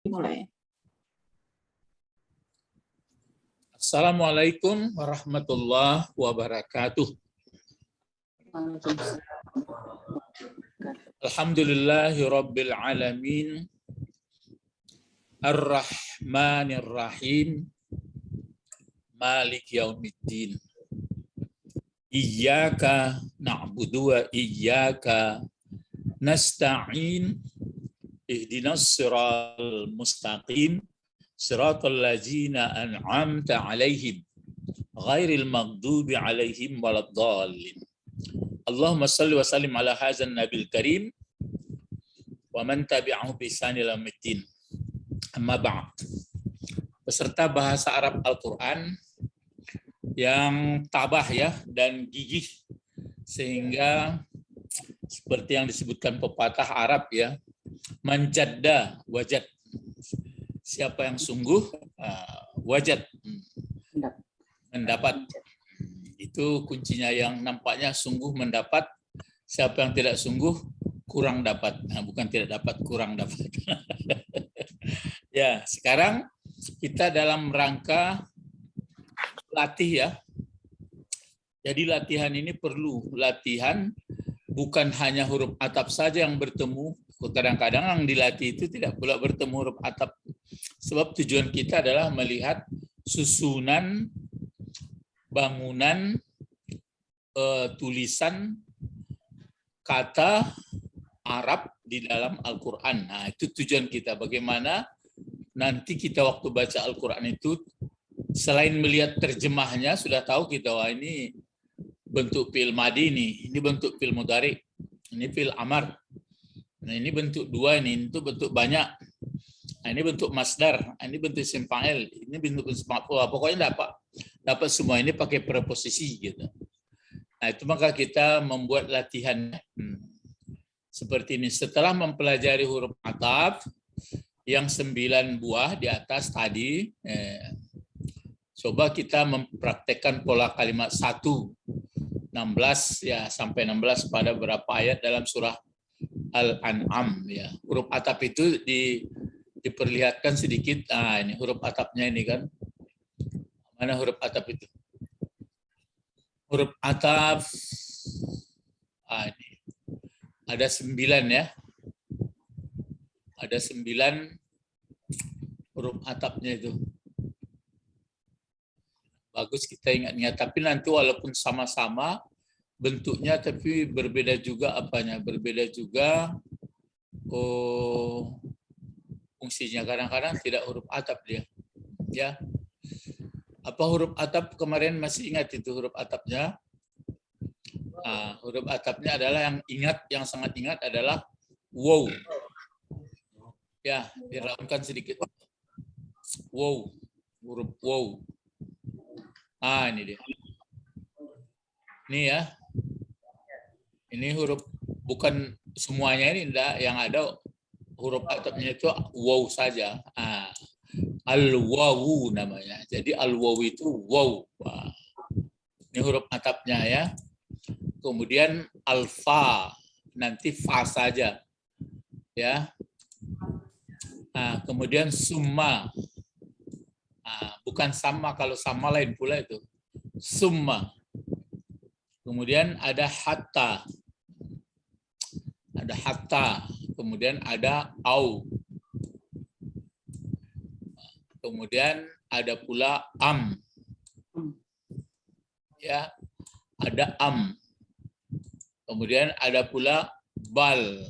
Mulai. Assalamualaikum warahmatullahi wabarakatuh. Alhamdulillahi rabbil alamin. Ar-Rahmanir Rahim. Malik yaumiddin. Iyyaka na'budu wa iyyaka nasta'in. Ihdinas siratal mustaqim. Siratal ladzina an'amta 'alaihim ghairil maghdubi 'alaihim waladdallin. Allahumma shalli wa sallim ala hadzal nabil karim wa man tabi'ahu bi ihsan ila yaumiddin. Amma ba'd. Peserta bahasa Arab Al-Qur'an yang tabah ya dan gigih sehingga seperti yang disebutkan pepatah Arab ya, manjadda wajad. Siapa yang sungguh wajad, mendapat. Itu kuncinya, yang nampaknya sungguh mendapat. Siapa yang tidak sungguh kurang dapat. Nah, bukan tidak dapat, kurang dapat. Ya, sekarang kita dalam rangka latih ya. Jadi latihan ini perlu latihan, bukan hanya huruf atap saja yang bertemu. Kadang-kadang yang dilatih itu tidak pula bertemu huruf atap. Sebab tujuan kita adalah melihat susunan bangunan tulisan kata Arab di dalam Al-Quran. Nah, itu tujuan kita. Bagaimana nanti kita waktu baca Al-Quran itu, selain melihat terjemahnya, sudah tahu kita, wah ini bentuk fi'il madi ini bentuk fi'il mudhari, ini fi'il amar. Nah, ini bentuk dua, ini itu bentuk banyak. Nah, ini bentuk masdar, ini bentuk isim fa'il, ini bentuk isim maf'ul. Pokoknya dapat semua ini pakai preposisi gitu. Nah, itu maka kita membuat latihan seperti ini. Setelah mempelajari huruf ataf yang 9 buah di atas tadi, coba kita mempraktekkan pola kalimat 16 ya sampai 16 pada beberapa ayat dalam surah Al-An'am ya. Huruf atap itu diperlihatkan sedikit. Nah, ini huruf atapnya ini kan. Mana huruf atap itu? Huruf atap ini. Ada 9 ya. Ada 9 huruf atapnya itu. Bagus kita ingat-ingat, tapi nanti walaupun sama-sama bentuknya tapi berbeda juga apanya, berbeda juga fungsinya. Kadang-kadang tidak huruf atap dia. Ya. Apa huruf atap kemarin masih ingat itu huruf atapnya? Nah, huruf atapnya adalah yang sangat ingat adalah wow. Ya, diraunkan sedikit. Wow. Huruf wow. Ah, ini dia. Ini ya. Ini huruf, bukan semuanya ini enggak, yang ada huruf atapnya itu waw saja. Al-wawu namanya. Jadi al-wawu itu waw. Wah. Ini huruf atapnya ya. Kemudian alfa, nanti fa saja. Ya. Nah, kemudian summa. Bukan sama, kalau sama lain pula itu. Summa. Kemudian ada hatta. Ada hatta. Kemudian ada au. Kemudian ada pula am. Ya, ada am. Kemudian ada pula bal.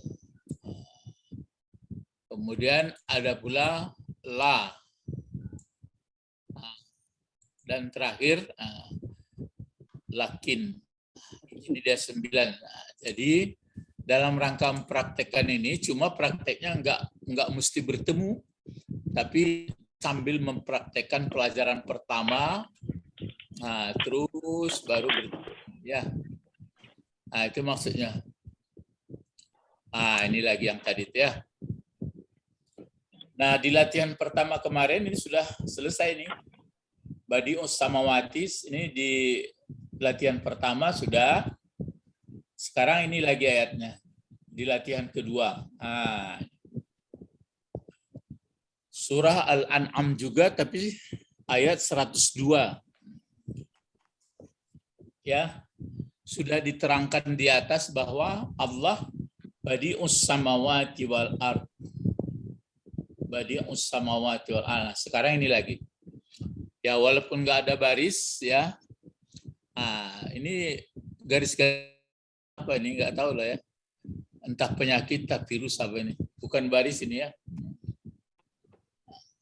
Kemudian ada pula la. Dan terakhir lakin. Ini dia 9. Nah, jadi dalam rangka mempraktekkan ini, cuma prakteknya enggak mesti bertemu, tapi sambil mempraktekkan pelajaran pertama, nah terus baru bertemu. Ya, nah itu maksudnya. Nah ini lagi yang tadi ya. Nah di latihan pertama kemarin ini sudah selesai nih. Badi'us Samawatis ini di latihan pertama sudah. Sekarang ini lagi ayatnya di latihan kedua. Surah Al-An'am juga, tapi ayat 102. Ya, sudah diterangkan di atas bahwa Allah badi'us samawati wal ard. Badi'us samawati wal ard. Sekarang ini lagi. Ya, walaupun nggak ada baris, ya. Ini garis-garis apa ini? Nggak tahu lah ya. Entah penyakit, tak virus apa ini. Bukan baris ini ya.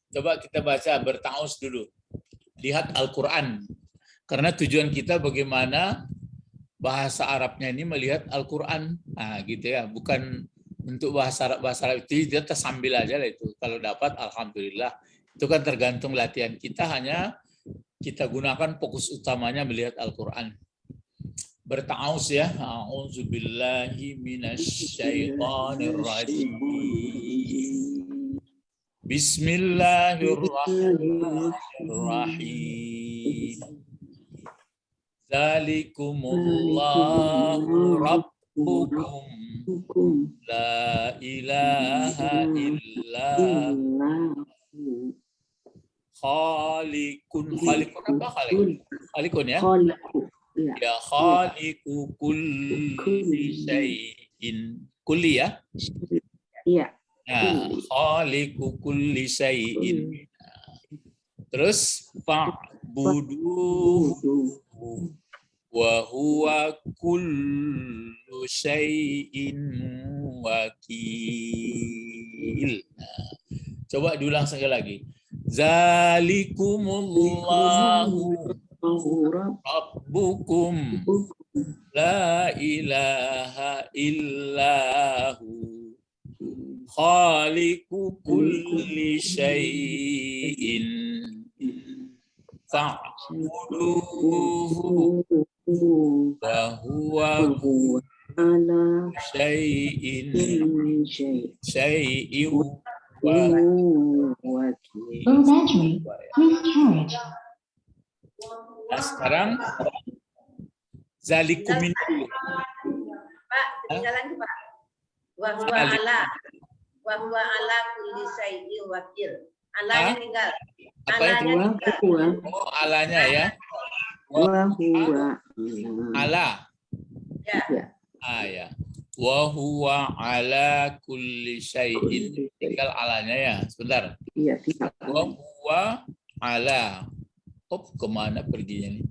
Coba kita baca bertaus dulu. Lihat Al-Quran. Karena tujuan kita bagaimana bahasa Arabnya ini melihat Al-Quran. Gitu ya. Bukan untuk bahasa Arab itu, kita sambil aja lah itu. Kalau dapat, alhamdulillah. Itu kan tergantung latihan kita, hanya kita gunakan fokus utamanya melihat Al-Quran. Bertaus ya. A'udzubillahi minasyaitonirrajim. Bismillahirrahmanirrahim. Zalikumullahu rabbukum la ilaha illahu khalikun apa khalikun ya? Ya khaliku kulli syai'in. Kulli ya? Iya. Nah, khaliqu kulli syai'in. Terus fa'buduhu wa huwa kullu syai'in wakil. Nah, coba diulang sekali lagi. Zalikumullahu rabbukum la ilaha illahu khaliqu kulli syai'in fa'buduhu wa huwa kullu syai'in wakil. Nah, sekarang zalikum ini Pak, jalan Pak. Wa huwa ala kulli syai'in wakil. Alanya tinggal. Alanya tinggal. Oh, alanya ya. Wa huwa ala. Ya. Ya. Wa huwa ala kulli syai'in. Tinggal alanya ya. Sebentar. Iya, tinggal. Wa huwa ala. Kemana perginya nih?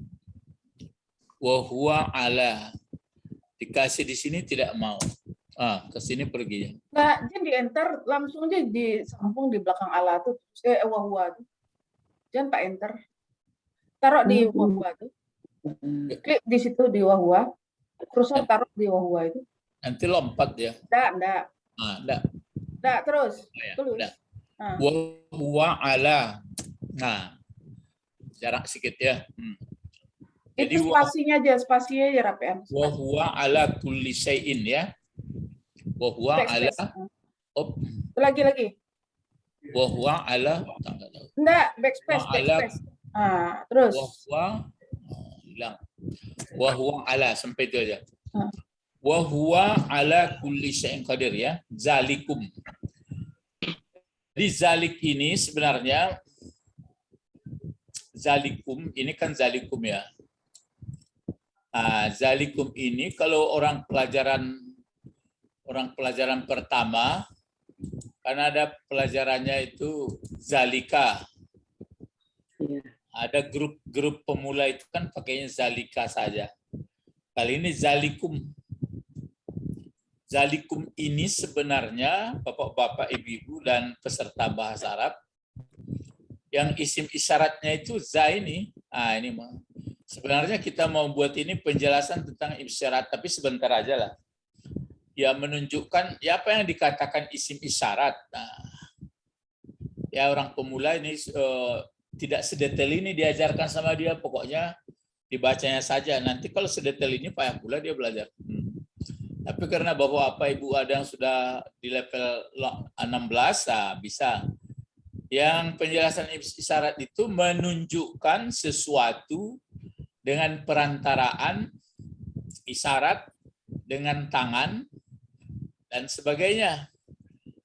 Wa huwa ala. Dikasih di sini tidak mau. Ke sini perginya. Nah, jangan di enter, langsung aja disambung di belakang ala tuh. Wa huwa tuh. Jangan tak enter. Taruh di wa huwa tuh. Klik di situ di wa huwa. Cursor taruh di wa huwa itu. Nanti lompat ya. Enggak. Enggak, terus. Tulis. Wa huwa ala. Nah, jarak sedikit ya. Jadi spasinya aja rapian. Wa huwa ala kulli syai'in ya. Wa huwa ala. Lagi. Wa huwa ala. Enggak, backspace. Terus. Wa huwa hilang. Wa huwa ala sampai itu aja. Wa huwa ala kulli syai'in qadir ya. Zalikum. Jadi zalik ini sebenarnya zalikum ini kan zalikum ya. Zalikum ini kalau orang pelajaran pertama, karena ada pelajarannya itu zalika. Ada grup pemula itu kan pakainya zalika saja. Kali ini zalikum. Zalikum ini sebenarnya bapak-bapak, ibu-ibu dan peserta bahasa Arab, yang isim isyaratnya itu za ini. Ini mah. Sebenarnya kita mau buat ini penjelasan tentang isyarat, tapi sebentar aja lah. Ya menunjukkan ya apa yang dikatakan isim isyarat. Ya orang pemula ini tidak sedetail ini diajarkan sama dia, pokoknya dibacanya saja. Nanti kalau sedetail ini payah pula dia belajar. Tapi karena bapak ibu ada yang sudah di level 16, bisa. Yang penjelasan isyarat itu menunjukkan sesuatu dengan perantaraan isyarat dengan tangan dan sebagainya.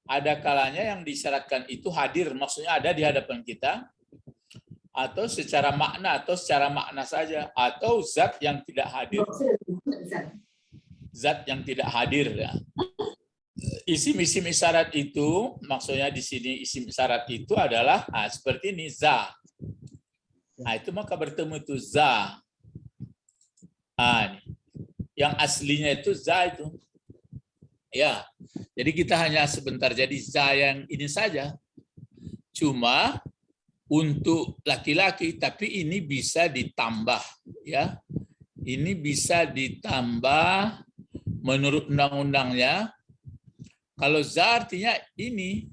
ada kalanya yang disyaratkan itu hadir, maksudnya ada di hadapan kita, atau secara makna atau secara makna saja, atau zat yang tidak hadir. Zat yang tidak hadir ya. Isim-isim isyarat itu, maksudnya di sini isim isyarat itu adalah seperti ini, za. Nah, itu maka bertemu itu za. Yang aslinya itu za itu. Ya, jadi kita hanya sebentar jadi za yang ini saja. Cuma untuk laki-laki, tapi ini bisa ditambah, ya. Ini bisa ditambah menurut undang-undangnya. Kalau za artinya ini,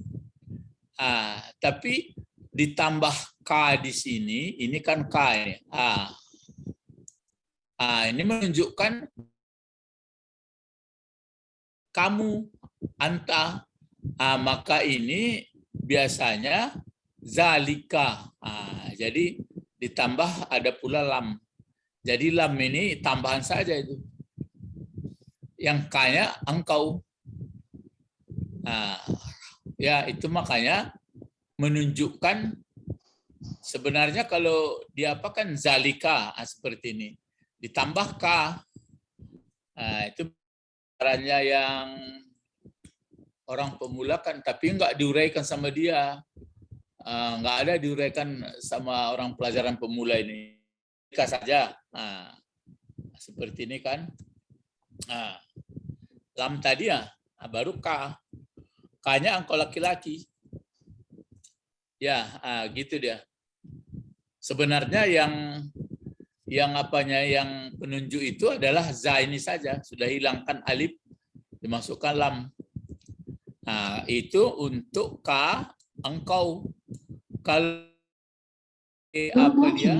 tapi ditambah k di sini, ini kan k ini. Ini menunjukkan kamu, anta, maka ini biasanya zalika. Jadi ditambah ada pula lam. Jadi lam ini tambahan saja itu. Yang kaya engkau. Ya itu makanya menunjukkan sebenarnya kalau diapakan zalika seperti ini. Ditambah ka. Itu caranya yang orang pemula kan, tapi nggak diuraikan sama dia, nggak ada diuraikan sama orang pelajaran pemula ini. Ka saja, seperti ini kan. Lam tadi ya, baru ka, ka-nya engkau laki-laki. Ya, gitu dia. Sebenarnya yang apanya yang penunjuk itu adalah za ini saja, sudah hilangkan alif, dimasukkan lam. Itu untuk ka engkau. Kalau apa dia?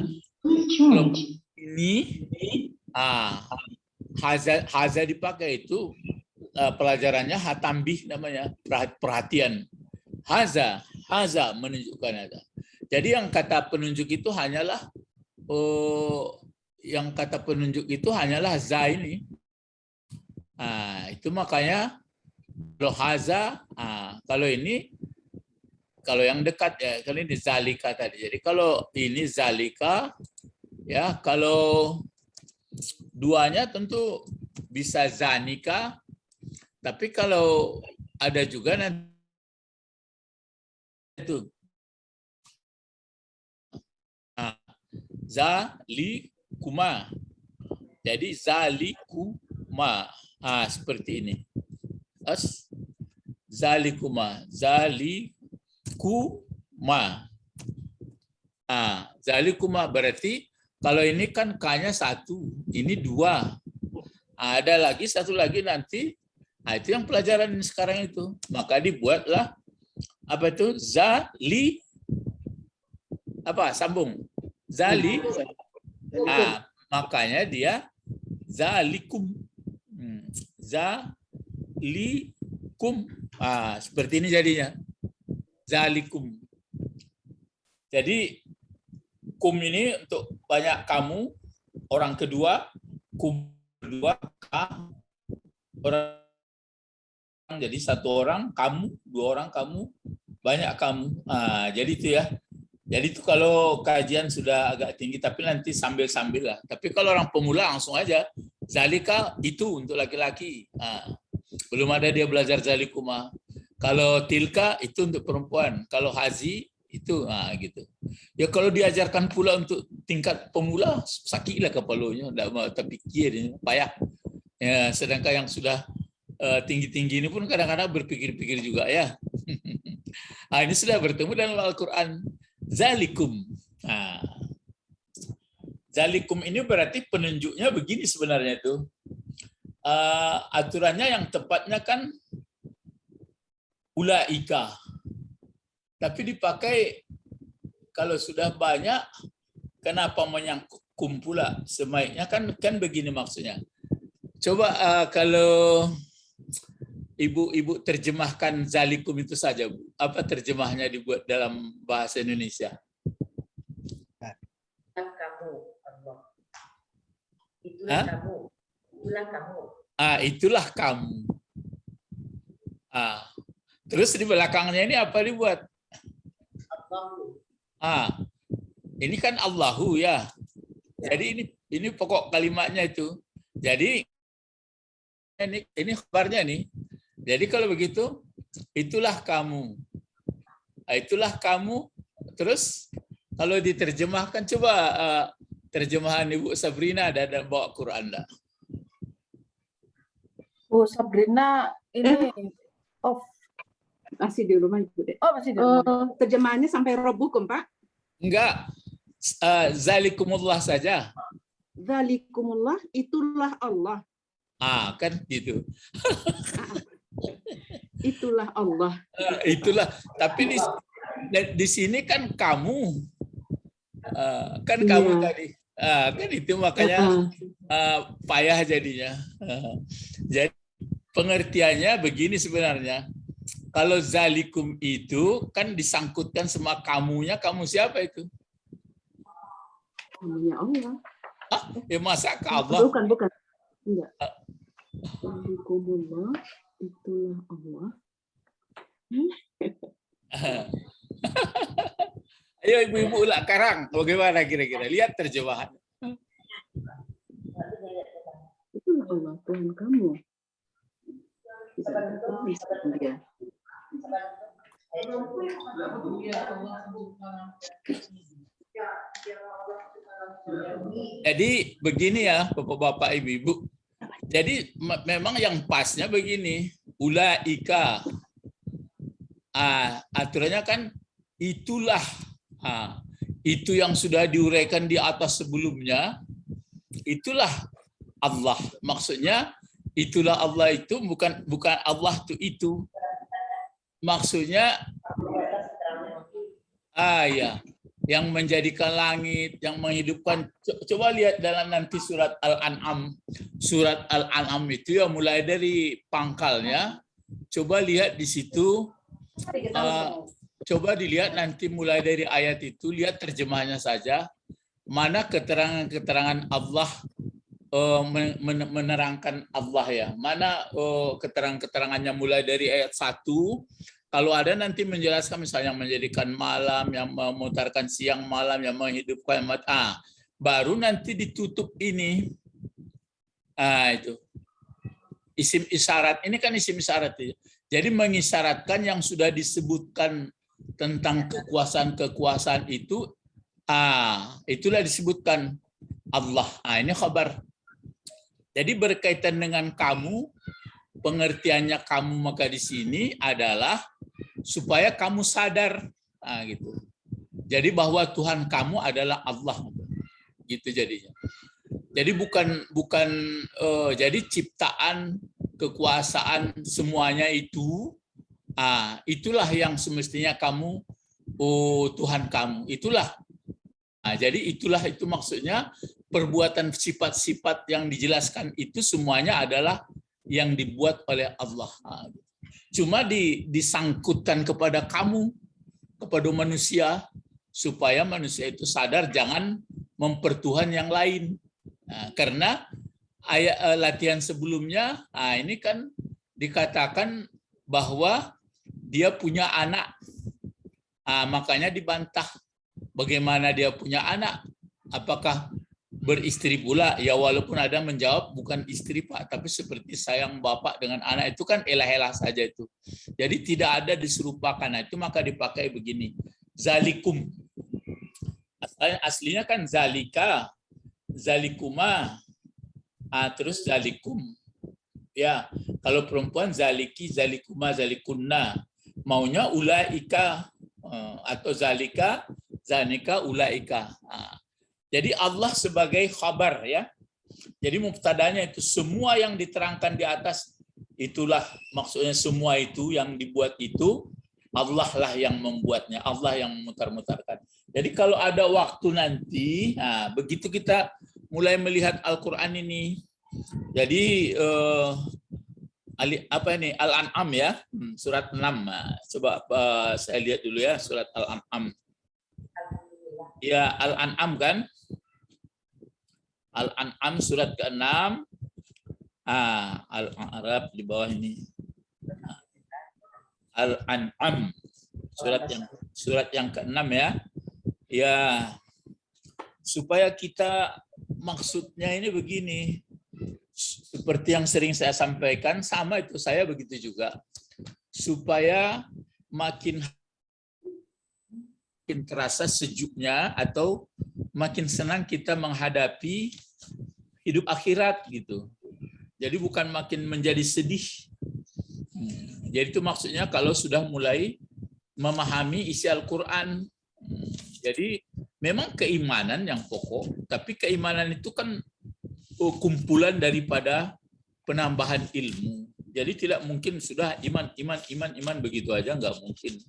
Kalau ini haza dipakai itu pelajarannya hatambih namanya, perhatian. Haza menunjukkan ada. Jadi yang kata penunjuk itu hanyalah za ini. Itu makanya kalau haza, kalau ini, kalau yang dekat ya, kalau ini zalika tadi. Jadi kalau ini zalika, ya kalau duanya tentu bisa zanika, tapi kalau ada juga nanti itu zalikuma. Jadi zalikuma. Seperti ini. Zalikuma. Zalikuma berarti kalau ini kan K-nya 1, ini 2. Ada lagi satu lagi nanti. Itu yang pelajaran sekarang itu. Maka dibuatlah apa itu? Sambung. Zali. Makanya dia zalikum. Zalikum. Seperti ini jadinya. Zalikum. Jadi kum ini untuk banyak kamu, orang kedua, kum kedua, orang, jadi satu orang, kamu, 2 orang kamu, banyak kamu. Jadi itu ya. Jadi itu kalau kajian sudah agak tinggi, tapi nanti sambil-sambil lah. Tapi kalau orang pemula langsung aja, zalika itu untuk laki-laki. Belum ada dia belajar zalikuma. Kalau tilka itu untuk perempuan. Kalau hazi itu gitu. Ya kalau diajarkan pula untuk tingkat pemula, sakitlah kepalanya, enggak mau terpikir, payah. Ya, sedangkan yang sudah tinggi-tinggi ini pun kadang-kadang berpikir-pikir juga ya. Ini sudah bertemu dalam Al-Quran. Zalikum. Zalikum ini berarti penunjuknya begini sebenarnya itu. Aturannya yang tepatnya kan ulaika. Tapi dipakai kalau sudah banyak, kenapa menyangkut kum pula? Sebaiknya kan begini maksudnya. Coba kalau Ibu terjemahkan zalikum itu saja, Bu. Apa terjemahnya dibuat dalam bahasa Indonesia? Kamu, Allah. Itulah kamu. Itulah kamu. Itulah kamu. Terus di belakangnya ini apa dibuat? Allahu. Ini kan Allahu ya. Jadi ini pokok kalimatnya itu. Jadi ini kabarnya nih. Jadi kalau begitu, itulah kamu. Itulah kamu. Terus kalau diterjemahkan, coba terjemahan Ibu Sabrina ada bawa Quran enggak? Bu Sabrina ini off. Masih di rumah Ibu deh. Oh, masih di rumah. Terjemahannya sampai Rabbukum, Pak. Enggak. Zalikumullah saja. Zalikumullah, itulah Allah. Kan gitu. Itulah Allah. Itulah. Tapi di sini kan kamu. Kan kamu Iya. tadi. Kan itu makanya payah jadinya. Jadi pengertiannya begini sebenarnya. Kalau zalikum itu kan disangkutkan sama kamunya, kamu siapa itu? Kamunya Allah. Ya masa ke Allah? Bukan. Enggak. Zalikumullah, itulah Allah. Ayo ibu-ibu ulak karang, bagaimana kira-kira? Lihat terjemahan. Itulah Allah, Tuhan kamu. Dia. Jadi begini ya Bapak-bapak Ibu-ibu. Jadi memang yang pasnya begini, ulaika. Aturannya kan itulah. Itu yang sudah diuraikan di atas sebelumnya. Itulah Allah. Maksudnya itulah Allah itu bukan Allah itu. Maksudnya ya, yang menjadikan langit, yang menghidupkan. Coba lihat dalam nanti surat Al-An'am. Surat Al-An'am itu ya mulai dari pangkalnya. Coba lihat di situ. Coba dilihat nanti mulai dari ayat itu, lihat terjemahnya saja. Mana keterangan-keterangan Allah menerangkan Allah ya. Mana keterangan-keterangannya mulai dari ayat 1. Kalau ada nanti menjelaskan misalnya yang menjadikan malam, yang memutarkan siang malam, yang menghidupkan mata. Baru nanti ditutup ini. Itu. Isim isyarat. Ini kan isim isyarat. Jadi mengisyaratkan yang sudah disebutkan tentang kekuasaan-kekuasaan itu. Itulah disebutkan Allah. Ini khabar. Jadi berkaitan dengan kamu, pengertiannya kamu maka di sini adalah supaya kamu sadar, gitu. Jadi bahwa Tuhan kamu adalah Allah, gitu jadinya. Jadi bukan jadi ciptaan, kekuasaan semuanya itu, itulah yang semestinya kamu, Tuhan kamu, itulah. Jadi itulah itu maksudnya perbuatan sifat-sifat yang dijelaskan itu semuanya adalah yang dibuat oleh Allah. Cuma disangkutkan kepada kamu, kepada manusia, supaya manusia itu sadar jangan mempertuhan yang lain. Karena ayat latihan sebelumnya, ini kan dikatakan bahwa dia punya anak. Makanya dibantah. Bagaimana dia punya anak? Apakah beristri pula? Ya walaupun ada menjawab bukan istri Pak, tapi seperti sayang bapak dengan anak itu kan elah-elah saja itu. Jadi tidak ada diserupakan. Itu maka dipakai begini. Zalikum. Aslinya kan zalika, zalikuma, terus zalikum. Ya, kalau perempuan zaliki, zalikuma, zalikunna. Maunya ulaika atau zalika, zanika, ulaika. Jadi Allah sebagai khabar ya. Jadi mubtadanya itu semua yang diterangkan di atas itulah maksudnya semua itu yang dibuat itu Allah lah yang membuatnya, Allah yang memutar-mutarkan. Jadi kalau ada waktu nanti, begitu kita mulai melihat Al-Qur'an ini. Jadi apa ini Al-An'am ya, surat 6. Coba saya lihat dulu ya surat Al-An'am. Ya, Al-An'am kan? Al-An'am surat ke-6. Al-A'raf di bawah ini. Al-An'am. Surat yang ke-6 ya. Ya, supaya kita maksudnya ini begini. Seperti yang sering saya sampaikan, sama itu saya begitu juga. Supaya makin terasa sejuknya atau makin senang kita menghadapi hidup akhirat gitu. Jadi bukan makin menjadi sedih. Jadi itu maksudnya kalau sudah mulai memahami isi Al-Quran. Jadi memang keimanan yang pokok, tapi keimanan itu kan kumpulan daripada penambahan ilmu. Jadi tidak mungkin sudah iman begitu aja, nggak mungkin.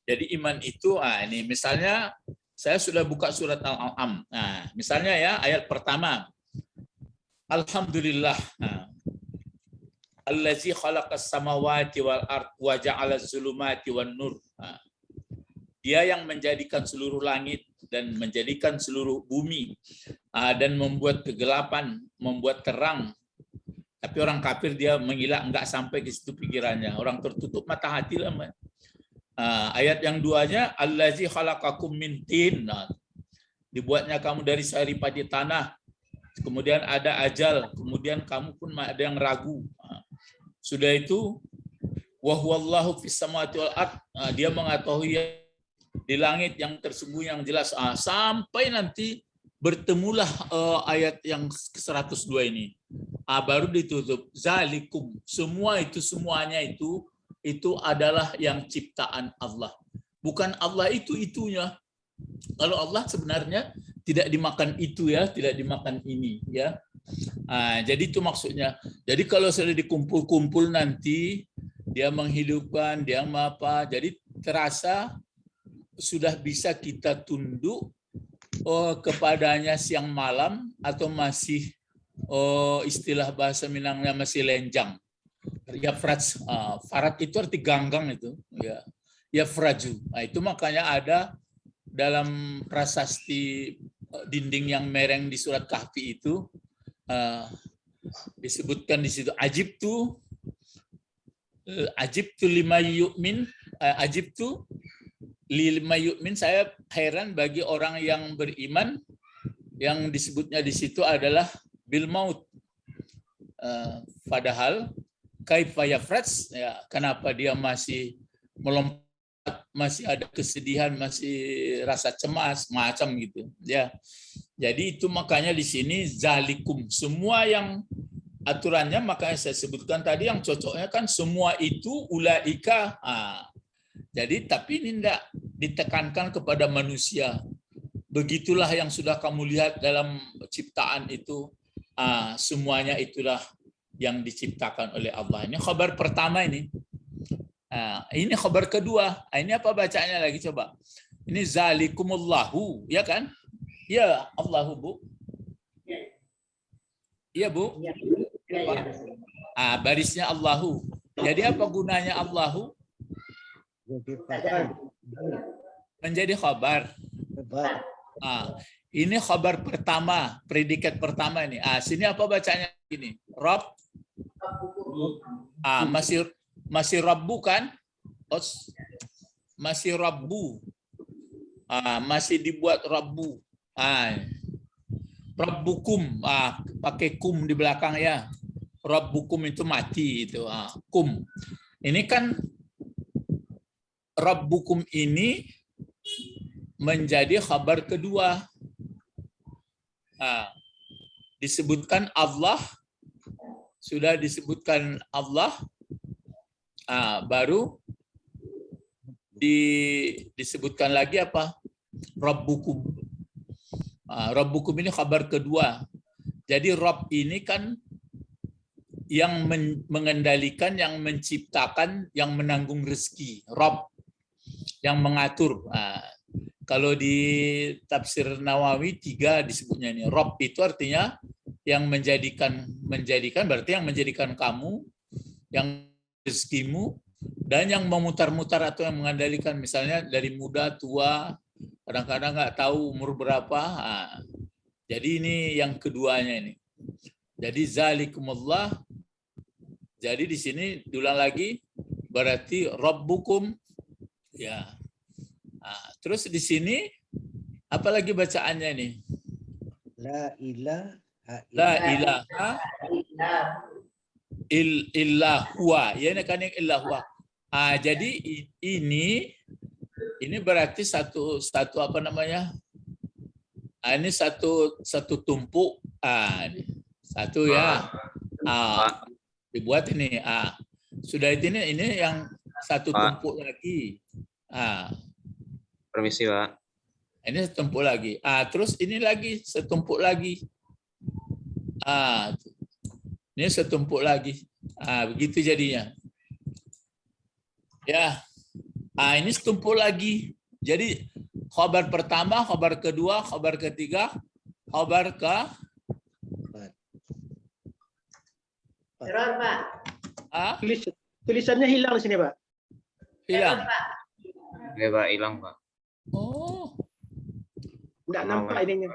Jadi iman itu, ini misalnya saya sudah buka surat Al-An'am. Nah, misalnya ya ayat pertama. Alhamdulillah. Allazi khalaqas samawati wal ard wa ja'alaz zulumati wan nur. Dia yang menjadikan seluruh langit dan menjadikan seluruh bumi dan membuat kegelapan, membuat terang. Tapi orang kafir dia mengira enggak sampai ke situ pikirannya. Orang tertutup mata hati lah. Ayat yang duanya, Allazi khalaqakum min tin. Dibuatnya kamu dari saripati tanah. Kemudian ada ajal. Kemudian kamu pun ada yang ragu. Sudah itu, wa huwallahu fis samawati wal ard. Dia mengetahui di langit yang tersembunyi yang jelas. Sampai nanti bertemulah ayat yang ke-102 ini. Baru ditutup. Zalikum. Semuanya itu adalah yang ciptaan Allah. Bukan Allah itunya. Kalau Allah sebenarnya tidak dimakan itu ya, tidak dimakan ini ya. Jadi itu maksudnya. Jadi kalau sudah dikumpul-kumpul nanti dia menghidupkan, dia apa. Jadi terasa sudah bisa kita tunduk kepadanya siang malam atau masih istilah bahasa Minangnya masih lenjang. Ya farat itu arti ganggang itu ya. Ya fraju. Itu makanya ada dalam prasasti dinding yang mereng di surat Kahfi itu disebutkan di situ ajibtu lima yu'min ajibtu lima yu'min, saya heran bagi orang yang beriman, yang disebutnya di situ adalah bil maut. Padahal kaifa yafrats, ya, kenapa dia masih melompat, masih ada kesedihan, masih rasa cemas, macam gitu ya. Jadi itu makanya di sini zalikum, semua yang aturannya, makanya saya sebutkan tadi yang cocoknya kan semua itu ulaika. Jadi tapi ini tidak ditekankan kepada manusia. Begitulah yang sudah kamu lihat dalam ciptaan itu, semuanya itulah yang diciptakan oleh Allah. Ini kabar pertama ini. Ini kabar kedua. Ini apa bacanya lagi coba? Ini zalikumullahu, ya kan? Ya, Allahu, Bu. Iya, Bu. Barisnya Allahu. Jadi apa gunanya Allahu? Menjadi khabar. Ini khabar pertama, predikat pertama ini. Sini apa bacanya ini? Rabb. Masih Rabbu kan? Masih Rabbu. Masih dibuat Rabbu. Rabbukum. Pakai kum di belakang ya. Rabbukum itu mati itu. Kum. Ini kan Rabbukum ini menjadi kabar kedua. Disebutkan Allah, sudah disebutkan Allah, baru disebutkan lagi apa? Rabbukum. Rabbukum ini kabar kedua. Jadi Rabb ini kan yang mengendalikan, yang menciptakan, yang menanggung rezeki. Rabb yang mengatur. Kalau di tafsir Nawawi 3 disebutnya ini. Rabb itu artinya yang menjadikan berarti yang menjadikan kamu, yang rezekimu, dan yang memutar-mutar atau yang mengendalikan, misalnya dari muda, tua, kadang-kadang nggak tahu umur berapa. Jadi ini yang keduanya ini. Jadi zalikumullah. Jadi di sini diulang lagi, berarti Rabbukum. Ya. Nah, terus di sini apa lagi bacaannya nih? La ilaha La ilaha illa huwa. Ya, ini kan yang illa huwa. Jadi ini berarti satu apa namanya? Ini satu tumpuk. Ini. Satu ya. Dibuat ini. Sudah ini yang satu tumpuk lagi. Permisi, Pak. Ini setumpuk lagi. Terus ini lagi setumpuk lagi. Ini setumpuk lagi. Begitu jadinya. Ya. Ini setumpuk lagi. Jadi khabar pertama, khabar kedua, khabar ketiga, khabar ke Error, Pak. tulisannya hilang di sini, Pak. hilang. Oke, Pak, hilang, Pak. Oh. Enggak nampak ininya.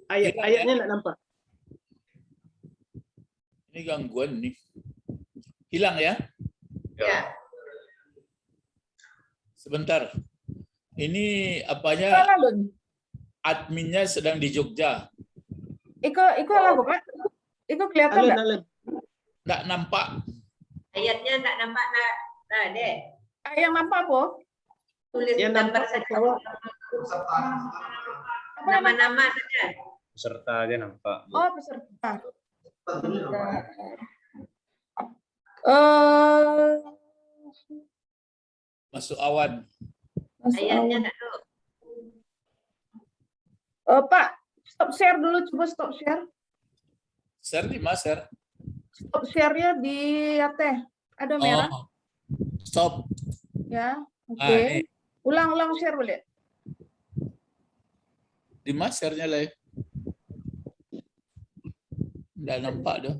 Ayatnya enggak nampak. Ini gangguan nih. Hilang ya? Ya. Sebentar. Ini apanya? Salah dong. Adminnya sedang di Jogja. Iko lagu Pak. Iko kelihatan nggak? Alun. Nggak nampak. Ayatnya tak nampak nah, Dek. Yang nampak apa? Tulis Yang gambar nampak saja. apa? Nama-nama saja. Peserta aja nampak. Oh, peserta. Masuk awan. Ayatnya tak tahu. Pak, stop share dulu, coba stop share. Share di mana, share? Stop share-nya di teh. Ada merah Oh. Stop. ya. Oke. Ini. Ulang share boleh? Di mana share-nya lah? Nggak nampak dah.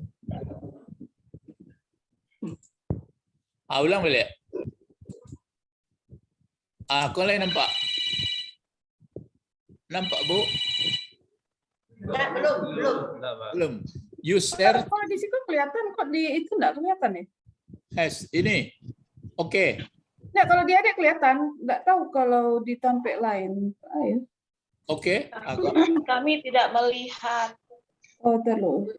Ulang boleh? Kau lain nampak? Nampak, Bu? Enggak, belum. Enggak, Pak. Belum. You share Kalau di situ kelihatan, kok di itu nggak kelihatan ya? has. Ini. Oke. Nggak, kalau dia ada kelihatan. Nggak tahu kalau di tampil lain. Ayo. Oke. Kami tidak melihat. Oh, terus.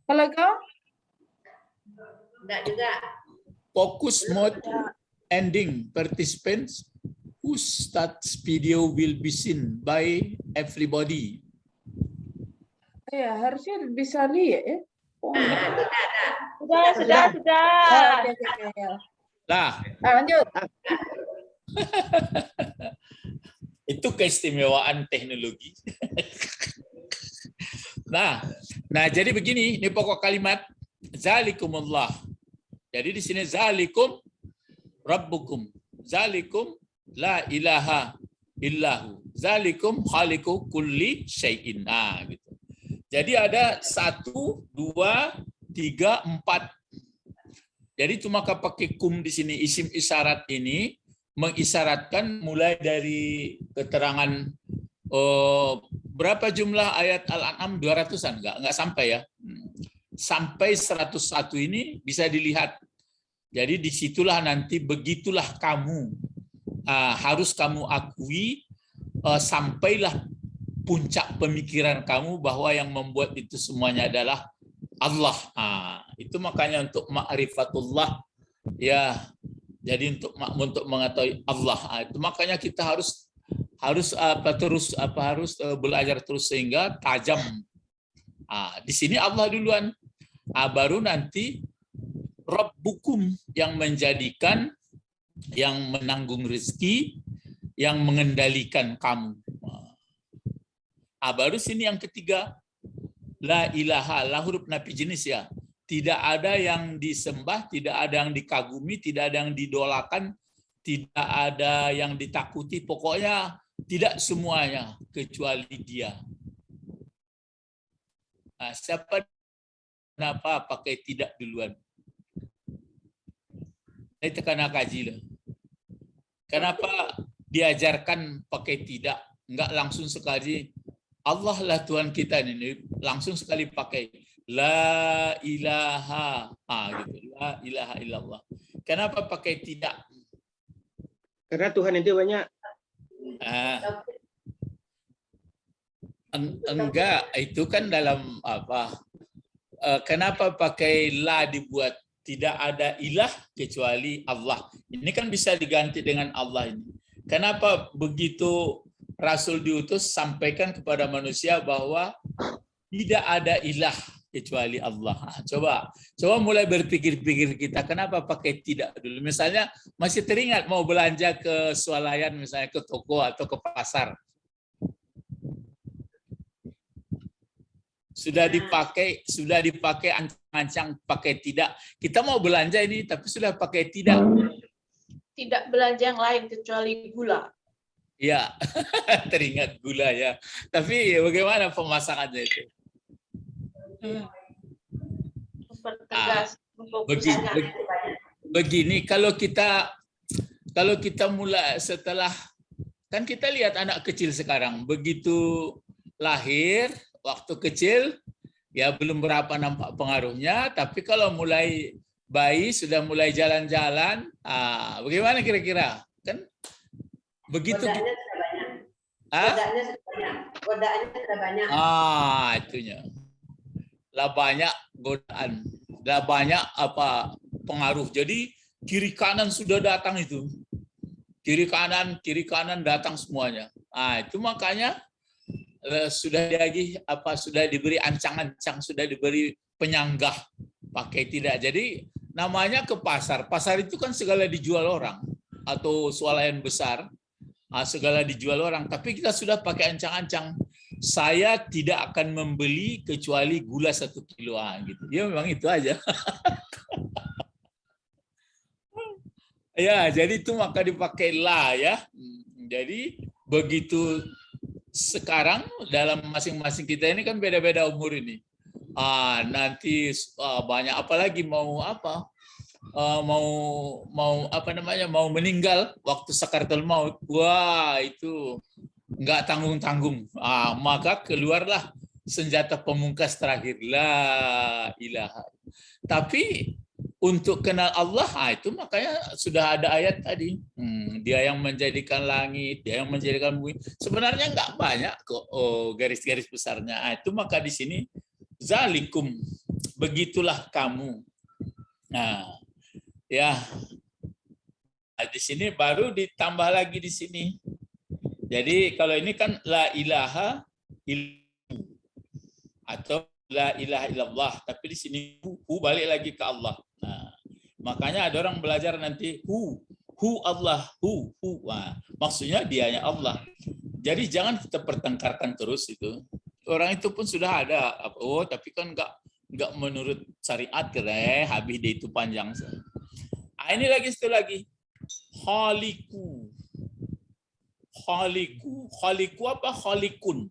Kalau kau? Enggak juga. Focus mode ending. Participants who starts video will be seen by everybody. Ya, harusnya bisa lihat ya. Oh, Sudah. oke. Nah, Lanjut. itu keistimewaan teknologi. Nah, jadi begini, ini pokok kalimat zalikumullah. Jadi di sini zalikum rabbukum. Zalikum la ilaha illahu. Zalikum khaliqu kulli syai'in. Nah, gitu. Jadi ada 1, 2, 3, 4. Jadi cuma pakai kum di sini, isim isyarat ini mengisyaratkan mulai dari keterangan berapa jumlah ayat Al-An'am 200-an, enggak sampai ya. Sampai 101 ini bisa dilihat. Jadi disitulah nanti begitulah kamu harus kamu akui sampailah puncak pemikiran kamu bahwa yang membuat itu semuanya adalah Allah. Itu makanya untuk ma'rifatullah ya. Jadi untuk mengetahui Allah. Itu makanya kita harus belajar terus sehingga tajam. Di sini Allah duluan. Baru nanti Rabbukum yang menjadikan, yang menanggung rezeki, yang mengendalikan kamu. Baru sini yang ketiga, la ilaha, la huruf nafi jenis ya. Tidak ada yang disembah, tidak ada yang dikagumi, tidak ada yang didolakan, tidak ada yang ditakuti, pokoknya tidak semuanya kecuali Dia. Siapa kenapa pakai tidak duluan? Saya tekan kaji lah. Kenapa diajarkan pakai tidak? Enggak langsung sekali. Allah lah Tuhan kita ini, langsung sekali pakai la ilaha, gitu. La ilaha illallah. Kenapa pakai tidak? Karena Tuhan itu banyak. Ah, enggak, itu kan dalam apa? Kenapa pakai la dibuat? Tidak ada ilah kecuali Allah. Ini kan bisa diganti dengan Allah ini. Kenapa begitu Rasul diutus sampaikan kepada manusia bahwa tidak ada ilah kecuali Allah. Coba mulai berpikir-pikir kita, kenapa pakai tidak dulu? Misalnya masih teringat mau belanja ke swalayan, misalnya ke toko atau ke pasar. Sudah dipakai ancang-ancang pakai tidak. Kita mau belanja ini tapi sudah pakai tidak. Tidak belanja yang lain kecuali gula. Ya, teringat gula ya. Tapi bagaimana pemasangannya itu? Mempertegas, memfokuskan. Begini, kalau kita mulai setelah, kan kita lihat anak kecil sekarang, begitu lahir, waktu kecil, ya belum berapa nampak pengaruhnya, tapi kalau mulai bayi, sudah mulai jalan-jalan, bagaimana kira-kira? Kan begitu. Godaannya sudah banyak. Godaannya sudah banyak. Godaannya sudah banyak. Itunya. Lah banyak godaan, lah banyak apa pengaruh. Jadi kiri kanan sudah datang itu. Kiri kanan datang semuanya. Itu makanya sudah diberi ancang-ancang, sudah diberi penyanggah pakai tidak. Jadi namanya ke pasar. Pasar itu kan segala dijual orang, atau swalayan besar, segala dijual orang. Tapi kita sudah pakai ancang-ancang. Saya tidak akan membeli kecuali gula 1 kilo gitu. Ya memang itu aja. Ya, jadi itu maka dipakai la ya. Jadi begitu sekarang dalam masing-masing kita ini kan beda-beda umur ini. Nanti banyak apalagi mau meninggal waktu sakaratul maut. Wah, itu enggak tanggung-tanggung. Maka keluarlah senjata pemungkas terakhir, la ilaha. Tapi untuk kenal Allah, itu makanya sudah ada ayat tadi. Dia yang menjadikan langit, dia yang menjadikan bumi. Sebenarnya enggak banyak kok garis-garis besarnya. Itu maka di sini zalikum, begitulah kamu. Nah, ya. Di sini baru ditambah lagi di sini. Jadi kalau ini kan la ilaha illallah atau la ilaha illallah, tapi di sini hu balik lagi ke Allah. Nah, makanya ada orang belajar nanti hu Allah, hu. Maksudnya dianya Allah. Jadi jangan kita pertengkarkan terus itu. Orang itu pun sudah ada. Tapi kan enggak menurut syariat, habis dia itu panjang. Ini lagi satu lagi. Khaliku apa khalikun?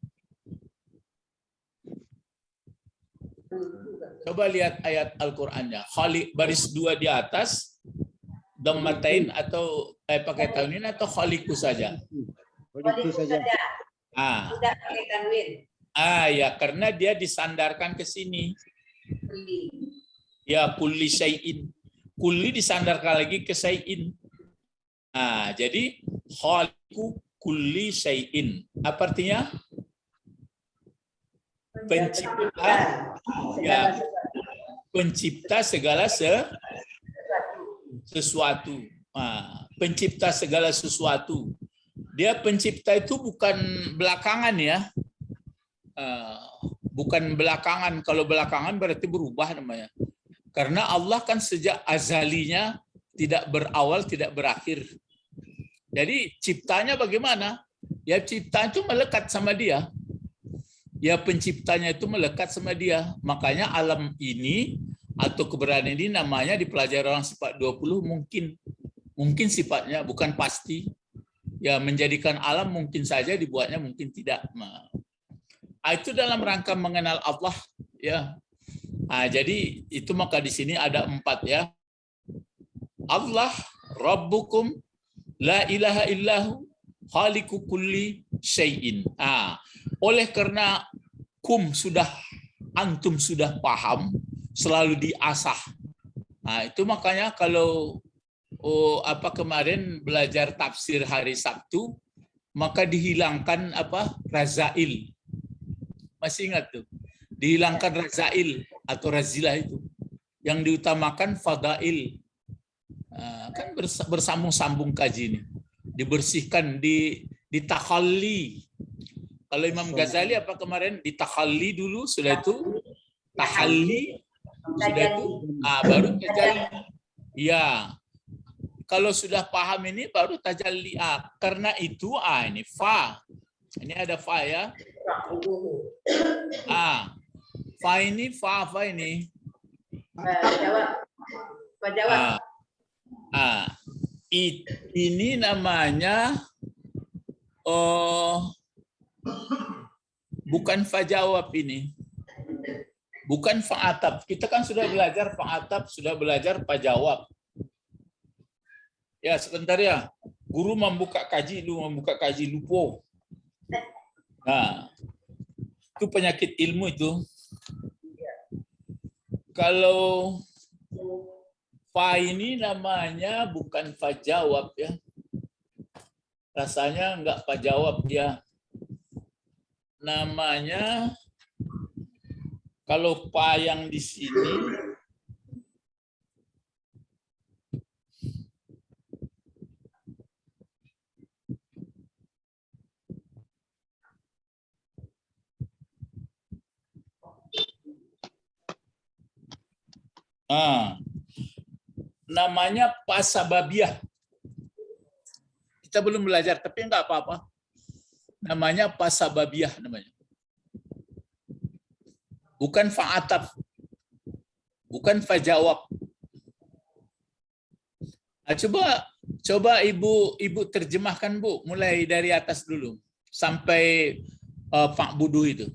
Coba lihat ayat Al-Qur'annya. Khalik baris 2 di atas, dhammatain atau pakai tanwin atau khaliku saja? Khaliku saja. Tidak pakai tanwin. Ya, karena dia disandarkan ke sini. Ya, kulli syai'in. Kulli disandarkan lagi ke syai'in. Jadi khaliku kulli syai'in. Apa artinya? Pencipta, ya, pencipta segala sesuatu. Pencipta segala sesuatu. Dia pencipta itu bukan belakangan ya. Bukan belakangan. Kalau belakangan berarti berubah namanya. Karena Allah kan sejak azalinya tidak berawal, tidak berakhir. Jadi ciptanya bagaimana? Ya cipta itu melekat sama dia. Ya penciptanya itu melekat sama dia. Makanya alam ini atau keberadaan ini namanya dipelajari orang sifat 20 mungkin sifatnya, bukan pasti. Ya menjadikan alam mungkin saja, dibuatnya mungkin tidak. Itu dalam rangka mengenal Allah ya. Jadi itu maka di sini ada 4 ya. Allah Rabbukum la ilaha illahu khaliqu kulli syai'in. Oleh karena antum sudah paham, selalu diasah. Itu makanya kalau kemarin belajar tafsir hari Sabtu, maka dihilangkan razail. Masih ingat tuh? Dihilangkan razail atau razilah itu. Yang diutamakan fadail. Kan bersambung-sambung kaji ini. Dibersihkan, ditakhalli. Kalau Imam Ghazali kemarin? Ditakhalli dulu, sudah itu tahalli, sudah itu baru tajalli. Ya. Kalau sudah paham ini baru tajalli. Karena itu ini fa. Ini ada fa ya. Fa ini Jawab. Ini namanya bukan fa jawab ini. Bukan fa atap. Kita kan sudah belajar fa atap, sudah belajar fa jawab. Ya, sebentar ya. Guru membuka kaji lupa. Nah, itu penyakit ilmu itu. Kalau fa ini namanya bukan fa jawab ya. Rasanya enggak fa jawab dia. Namanya kalau fa yang di sini namanya pasababiyah. Kita belum belajar, tapi enggak apa-apa. Namanya pasababiyah namanya. Bukan fa'ataf. Bukan fajawab. Coba ibu terjemahkan, Bu, mulai dari atas dulu sampai fa'budu itu.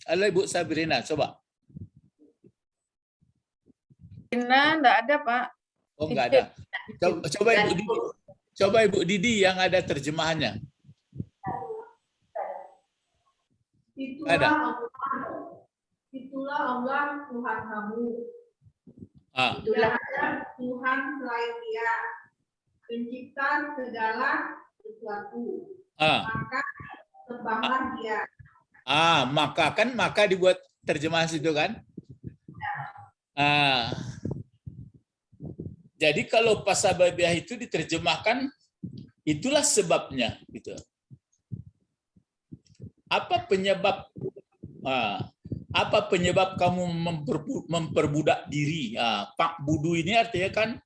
Halo Ibu Sabrina, coba. Enggak ada, Pak. Oh, enggak ada. Coba Ibu Didi yang ada terjemahannya. Itulah Allah Tuhan kamu. Tidak ada Tuhan selain Dia, pencipta segala sesuatu. Maka sembahlah Dia. Maka dibuat terjemahan situ kan? Jadi kalau pasababiyah itu diterjemahkan, itulah sebabnya gitu. Apa penyebab kamu memperbudak diri? Pak Budu ini artinya kan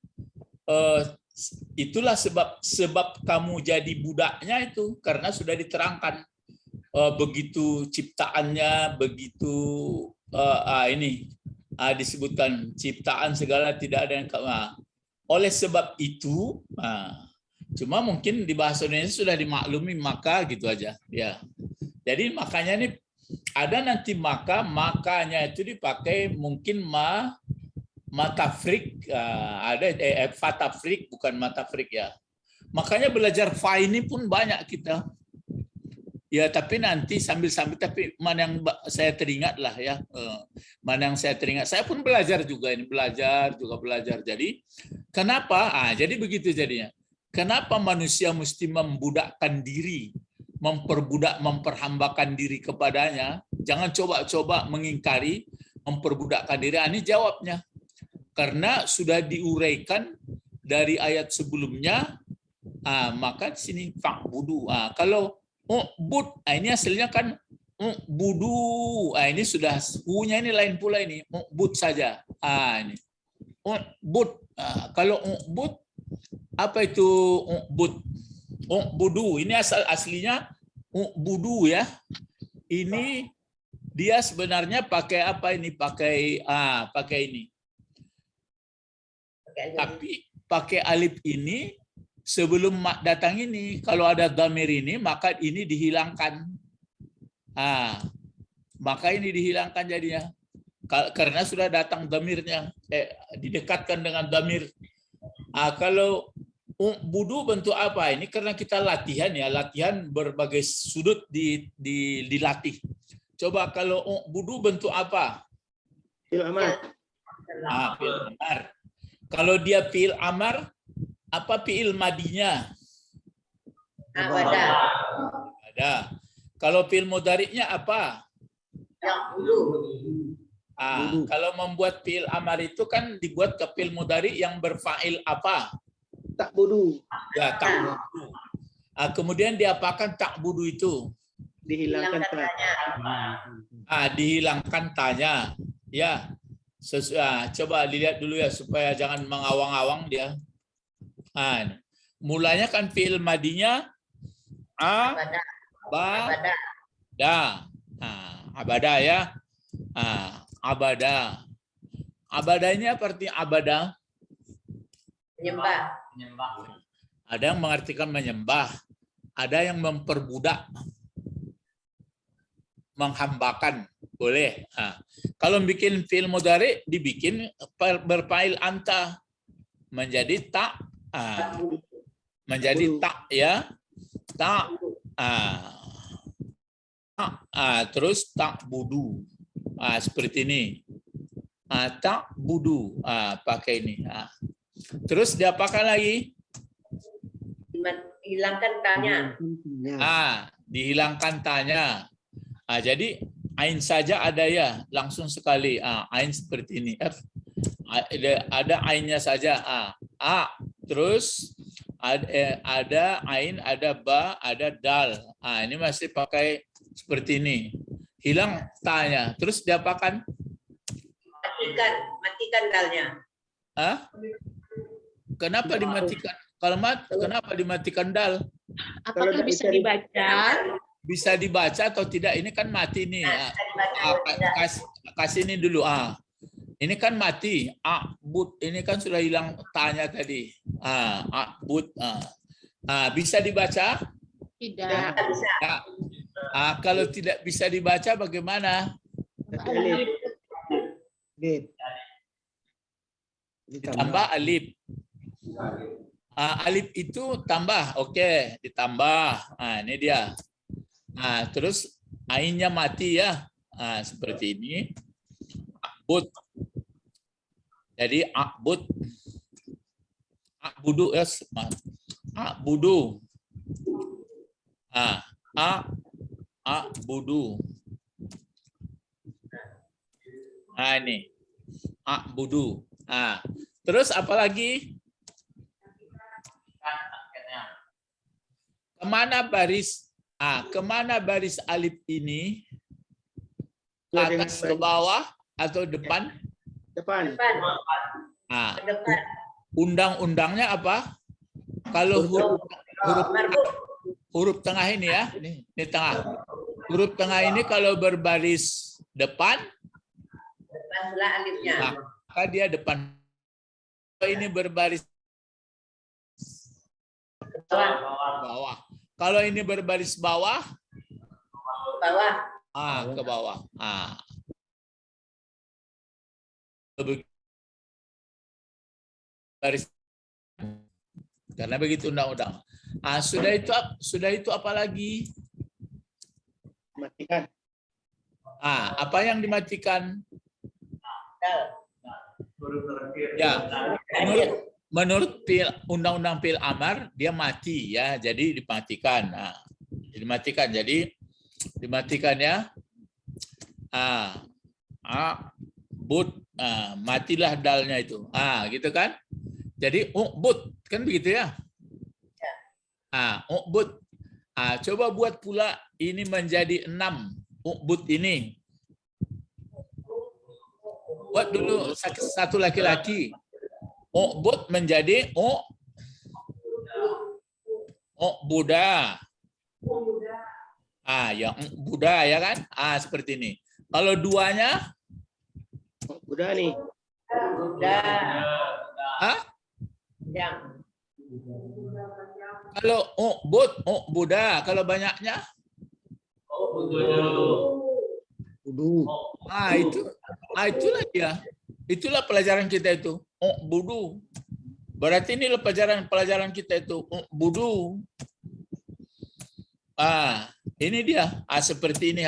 itulah sebab kamu jadi budaknya itu karena sudah diterangkan begitu ciptaannya, begitu disebutkan ciptaan segala tidak ada yang oleh sebab itu, cuma mungkin di bahasa Indonesia sudah dimaklumi maka gitu aja ya. Jadi makanya ini ada nanti makanya itu dipakai mungkin matafrik, ada fatafrik bukan matafrik ya. Makanya belajar fa ini pun banyak kita. Ya, tapi nanti sambil-sambil, tapi mana yang saya teringat lah ya. Mana yang saya teringat. Saya pun belajar juga ini, belajar. Jadi, kenapa? Jadi begitu jadinya. Kenapa manusia mesti membudakkan diri, memperhambakan diri kepadanya? Jangan coba-coba mengingkari, memperbudakkan diri. Ini jawabnya. Karena sudah diuraikan dari ayat sebelumnya, maka di sini fa'budu. Kalau u'bud, ini hasilnya kan budu. Ini sudah u-nya ini lain pula ini. U'bud saja. Ini. U'bud. Kalau u'bud, apa itu u'bud? U'budu. Ini aslinya u'budu ya. Ini dia sebenarnya pakai apa ini? Pakai ini. Tapi pakai alif ini sebelum datang ini, kalau ada dhamir ini, maka ini dihilangkan. Maka ini dihilangkan jadinya. Karena sudah datang dhamirnya, didekatkan dengan dhamir. Kalau budu bentuk apa? Ini karena kita latihan ya, latihan berbagai sudut dilatih. Coba kalau budu bentuk apa? Fil amal. Fi'il amar. Kalau dia fi'il amar, apa fi'il madinya? Abada. Ada. Kalau fi'il mudhari'nya apa? Ya'budu. Kalau membuat fi'il amar itu kan dibuat ke fi'il mudhari' yang berfa'il apa? Tak bodoh. Ya, ta'budu. Kemudian diapakan ta'budu itu? Dihilangkan tak. Dihilangkan tanya. Ya. Coba dilihat dulu ya supaya jangan mengawang-awang dia. Mulanya kan fi'il madinya Abada. abada ya. Abada. Abada ini apa arti abada? Menyembah. Ada yang mengartikan menyembah, ada yang memperbudak, menghambakan, boleh. Kalau bikin fi'il mudhari dibikin berfa'il anta menjadi tak, menjadi tak ya, tak, terus tak budu, seperti ini, tak budu, pakai ini. Terus diapakan lagi? Hilangkan tanya. Dihilangkan tanya. Jadi ain saja ada ya, langsung sekali. Ain seperti ini. Ada ainnya saja. Terus ada ain, ada ba, ada dal. Ini masih pakai seperti ini. Hilang tanya. Terus diapakan? Matikan dalnya. Kenapa dimatikan? Kenapa dimatikan dal? Apakah bisa dibaca? Bisa dibaca atau tidak? Ini kan mati nih. Kasih ini dulu. Ini kan mati. But ini kan sudah hilang tanya tadi. But. Bisa dibaca? Tidak. Kalau tidak bisa dibaca bagaimana? Ditambah alif. Alif itu tambah, oke, ditambah. Ini dia. Terus ainnya mati ya, seperti ini. Akbud. Jadi akbud, akbudu ya, akbudu. Akbudu. Ini akbudu. Terus apa lagi? Kemana baris alif ini? Ke atas, ke bawah, atau depan? Depan. Undang-undangnya apa? Kalau huruf tengah ini ya, ini tengah. Huruf tengah ini kalau berbaris depan, maka dia depan. Kalau ini berbaris bawah. Kalau ini berbaris bawah, ke bawah. Baris. Karena begitu undang-undang. Sudah itu apa lagi? Matikan. Apa yang dimatikan? Ya, menurut undang-undang fi'il amar dia mati ya, jadi dimatikan. Dimatikan. Jadi dimatikan ya. But, matilah dalnya itu. Gitu kan? Jadi uqbud kan begitu ya? Uqbud. Coba buat pula ini menjadi 6. Uqbud ini. Buat dulu satu laki-laki. Uqbud menjadi uqbuda. Yang Buddha ya kan? Seperti ini. Kalau duanya? Udah nih. Kalau Buddha, kalau banyaknya? Itulah dia. Itulah pelajaran kita itu. Budu. Berarti ini pelajaran kita itu. Budu. Ini dia. Seperti ini.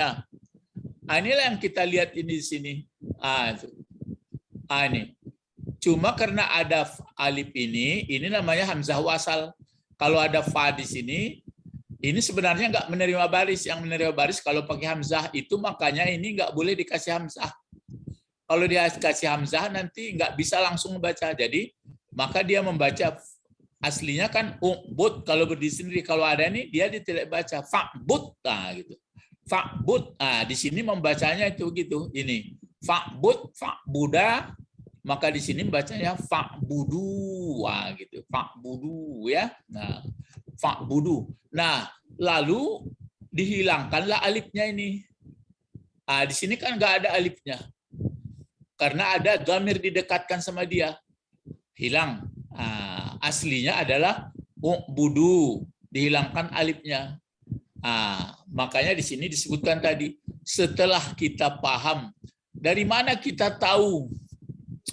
Inilah yang kita lihat ini di sini. Ini. Cuma karena ada alif ini namanya hamzah wasal. Kalau ada fa di sini, ini sebenarnya nggak menerima baris. Yang menerima baris kalau pakai hamzah itu, makanya ini nggak boleh dikasih hamzah. Kalau dia kasih hamzah nanti nggak bisa langsung membaca. Jadi maka dia membaca aslinya kan but, kalau berdiri sendiri. Kalau ada ini dia tidak baca fa'bud, nah gitu. Fa'bud. Nah, di sini membacanya itu gitu. Ini fa'bud, fa'buda. Maka di sini bacanya fa'budu, wah gitu, fa'budu ya. Nah, fa'budu. Nah, lalu dihilangkanlah alifnya ini. Di sini kan nggak ada alifnya, karena ada dhamir didekatkan sama dia, hilang. Aslinya adalah budu, dihilangkan alifnya. Makanya di sini disebutkan tadi, setelah kita paham, dari mana kita tahu?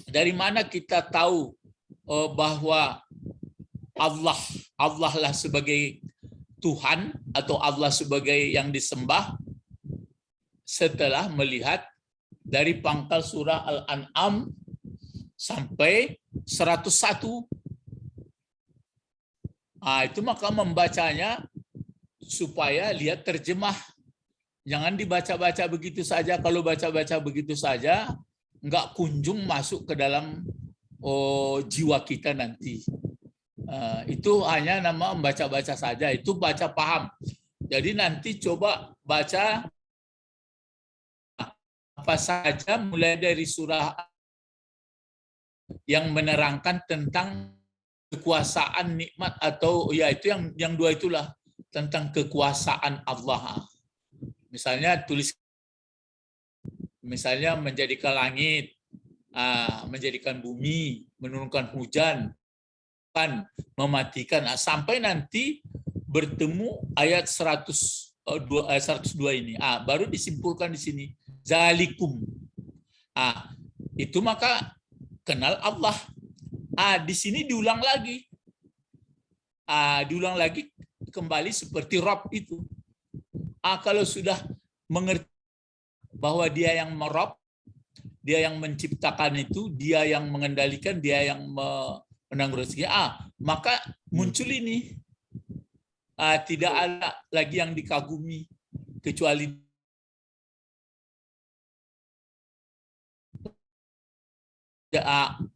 Dari mana kita tahu bahwa Allah lah sebagai Tuhan atau Allah sebagai yang disembah? Setelah melihat dari pangkal surah Al-An'am sampai 101. Itu maka membacanya supaya lihat terjemah. Jangan dibaca-baca begitu saja. Kalau baca-baca begitu saja, nggak kunjung masuk ke dalam jiwa kita nanti. Itu hanya nama membaca-baca saja, itu baca paham. Jadi nanti coba baca apa saja mulai dari surah yang menerangkan tentang kekuasaan nikmat, atau ya itu yang dua itulah, tentang kekuasaan Allah. Misalnya tulis, misalnya menjadikan langit, menjadikan bumi, menurunkan hujan, mematikan, sampai nanti bertemu ayat 102 ini. Baru disimpulkan di sini, zalikum. Itu maka kenal Allah. Di sini diulang lagi. Diulang lagi kembali seperti Rabb itu. Kalau sudah mengerti bahwa dia yang merob, dia yang menciptakan itu, dia yang mengendalikan, dia yang menanggung rezeki, maka muncul ini. Tidak ada lagi yang dikagumi kecuali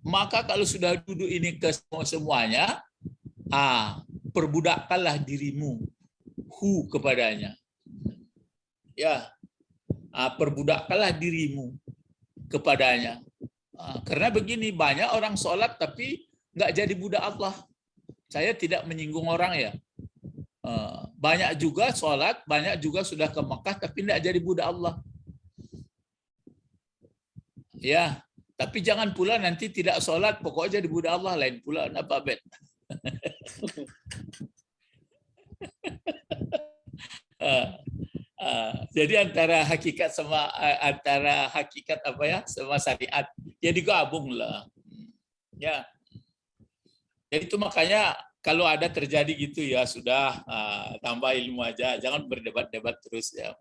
maka kalau sudah duduk ini ke semuanya, perbudakkanlah dirimu kepadanya. Ya, perbudakkanlah dirimu kepadanya. Karena begini, banyak orang sholat tapi nggak jadi budak Allah. Saya tidak menyinggung orang ya. Banyak juga sholat, banyak juga sudah ke Mekah tapi nggak jadi budak Allah. Ya, tapi jangan pula nanti tidak sholat, pokoknya jadi budak Allah, lain pula. Apa bet? Jadi antara hakikat sama sama syariat, ya digabung lah. Ya. Jadi itu makanya kalau ada terjadi gitu ya sudah, tambah ilmu aja, jangan berdebat-debat terus ya.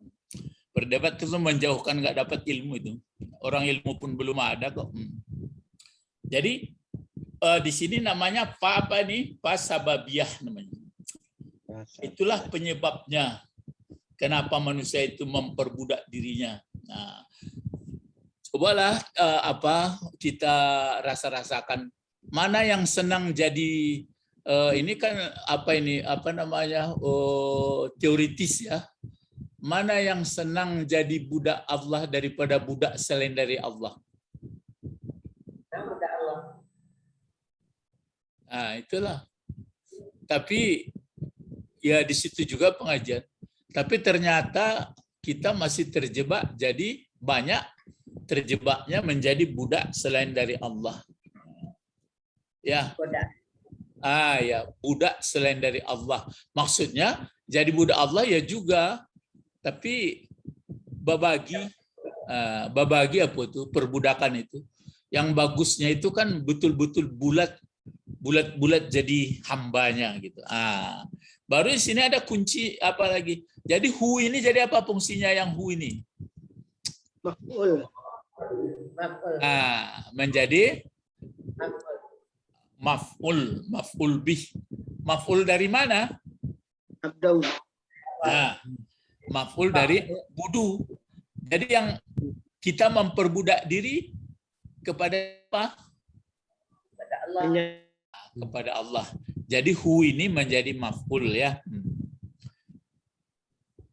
Berdebat terus menjauhkan, nggak dapat ilmu itu. Orang ilmu pun belum ada kok. Jadi di sini namanya fa sababiyah namanya. Itulah penyebabnya. Kenapa manusia itu memperbudak dirinya. Nah, cobalah kita rasa-rasakan mana yang senang jadi ini kan teoritis ya. Mana yang senang jadi budak Allah daripada budak selain dari Allah? Budak Allah. Itulah. Tapi ya di situ juga pengajian. Tapi ternyata kita masih terjebak, jadi banyak terjebaknya menjadi budak selain dari Allah. Ya. Ya, budak selain dari Allah. Maksudnya jadi budak Allah ya juga, tapi babagi apa itu perbudakan itu. Yang bagusnya itu kan betul-betul bulat jadi hambanya gitu. Baru di sini ada kunci apa lagi? Jadi hu ini jadi apa fungsinya yang hu ini? Maf'ul. menjadi maf'ul bih. Maf'ul dari mana? Abdau. Maf'ul dari budu. Jadi yang kita memperbudak diri kepada apa? Kepada Allah. Jadi hu ini menjadi maf'ul ya.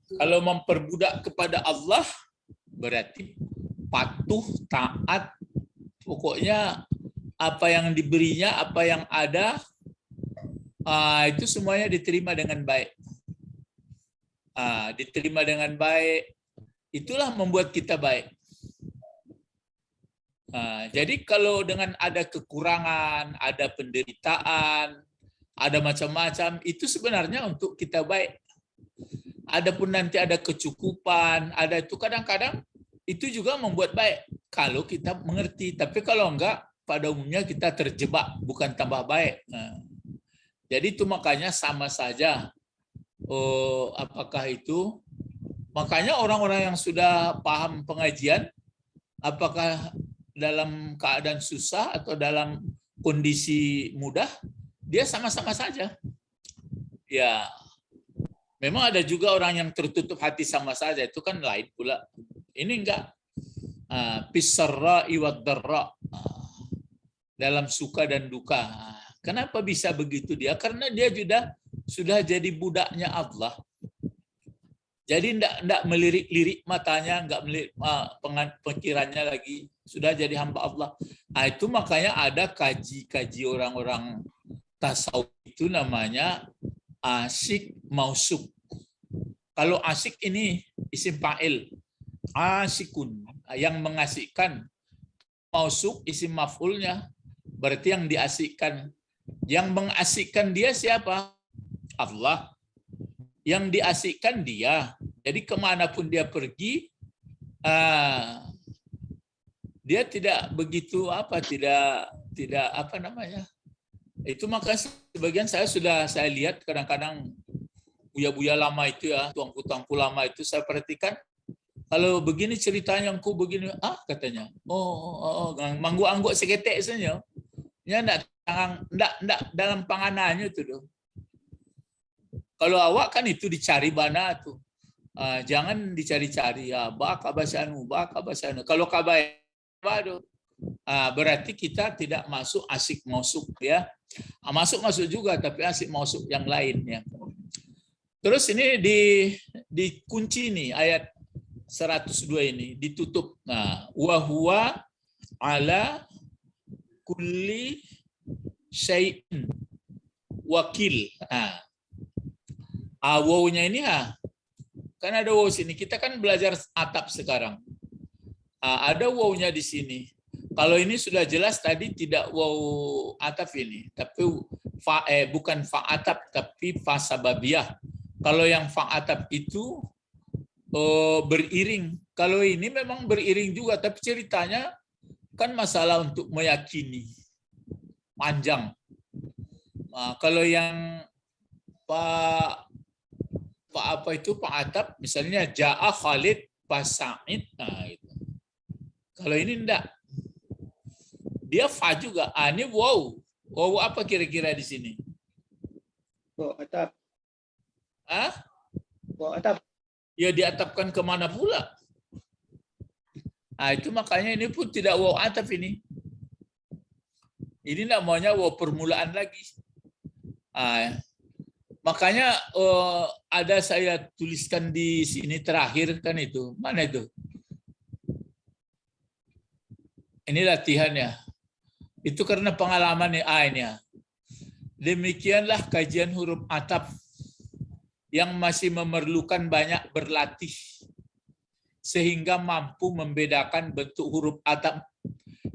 Kalau memperbudak kepada Allah berarti patuh, taat, pokoknya apa yang diberinya, apa yang ada, itu semuanya diterima dengan baik. Diterima dengan baik, itulah membuat kita baik. Jadi kalau dengan ada kekurangan, ada penderitaan, ada macam-macam, itu sebenarnya untuk kita baik. Adapun nanti ada kecukupan, ada itu kadang-kadang itu juga membuat baik kalau kita mengerti. Tapi kalau enggak, pada umumnya kita terjebak, bukan tambah baik. Jadi itu makanya sama saja. Apakah itu? Makanya orang-orang yang sudah paham pengajian, apakah dalam keadaan susah atau dalam kondisi mudah, dia sama-sama saja. Ya, memang ada juga orang yang tertutup hati sama saja, itu kan lain pula. Ini enggak. Pisarra iwad darra, dalam suka dan duka. Kenapa bisa begitu dia? Karena dia sudah jadi budaknya Allah. Jadi enggak melirik-lirik matanya, enggak melirik pikirannya lagi. Sudah jadi hamba Allah. Itu makanya ada kaji-kaji orang-orang tasawuf itu namanya asyik mausuk. Kalau asyik ini isim fa'il. Asyikun, yang mengasyikkan. Mausuk isim maf'ulnya, berarti yang diasyikkan. Yang mengasyikkan dia siapa? Allah. Yang diasyikkan dia. Jadi kemanapun dia pergi, dia tidak begitu tidak apa namanya. Itu maka sebagian saya lihat kadang-kadang buya-buya lama itu ya, tuangku lama itu saya perhatikan. Kalau begini ceritanya engkau begini, katanya. Manggu-angguk seketek saja. Ya enggak dalam panganannya itu tuh. Kalau awak kan itu dicari bana tuh. Jangan dicari-cari ya, baka basanu. Kalau kabai baru berarti kita tidak masuk asyik mausuk ya. Masuk juga tapi asyik mausuk yang lain ya. Terus ini dikunci nih ayat 102 ini ditutup. Wa huwa ala kulli syai'in wakil. Wawunya ini kan ada waw sini. Kita kan belajar atap sekarang. Ada wawunya di sini. Kalau ini sudah jelas tadi tidak waw atap ini, tapi bukan fa atap tapi fa sababiyah. Kalau yang fa atap itu beriring. Kalau ini memang beriring juga, tapi ceritanya kan masalah untuk meyakini. Panjang. Kalau yang Pak atap, misalnya Ja'a Khalid Pak Sa'id. Itu. Kalau ini enggak. Dia fa juga. Ini wow. Wow apa kira-kira di sini? Wow atap. Wow atap. Ya diatapkan kemana pula? Itu makanya ini pun tidak wow atap ini. Ini namanya wow permulaan lagi. Makanya ada saya tuliskan di sini terakhir kan itu. Mana itu? Ini latihannya. Itu karena pengalaman ini. Demikianlah kajian huruf atap yang masih memerlukan banyak berlatih sehingga mampu membedakan bentuk huruf atap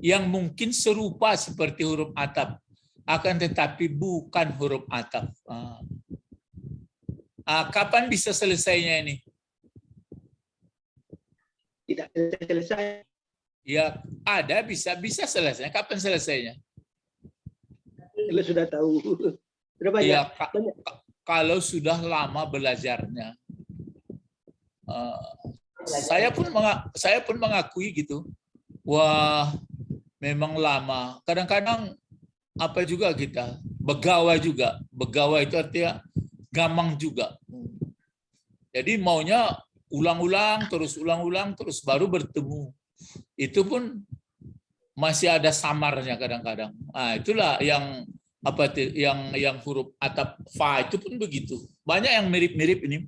yang mungkin serupa seperti huruf atap akan tetapi bukan huruf atap. Kapan bisa selesainya ini? Tidak selesai. Ya, ada bisa selesai. Kapan selesainya? Kalau sudah tahu. Sudah banyak. Ya, kalau sudah lama belajarnya. Saya pun mengakui gitu. Wah, memang lama. Kadang-kadang apa juga kita begawa juga. Begawa itu artinya gamang juga. Jadi maunya ulang-ulang terus baru bertemu. Itu pun masih ada samarnya kadang-kadang. Nah, itulah yang yang huruf atap fa itu pun begitu. Banyak yang mirip-mirip ini.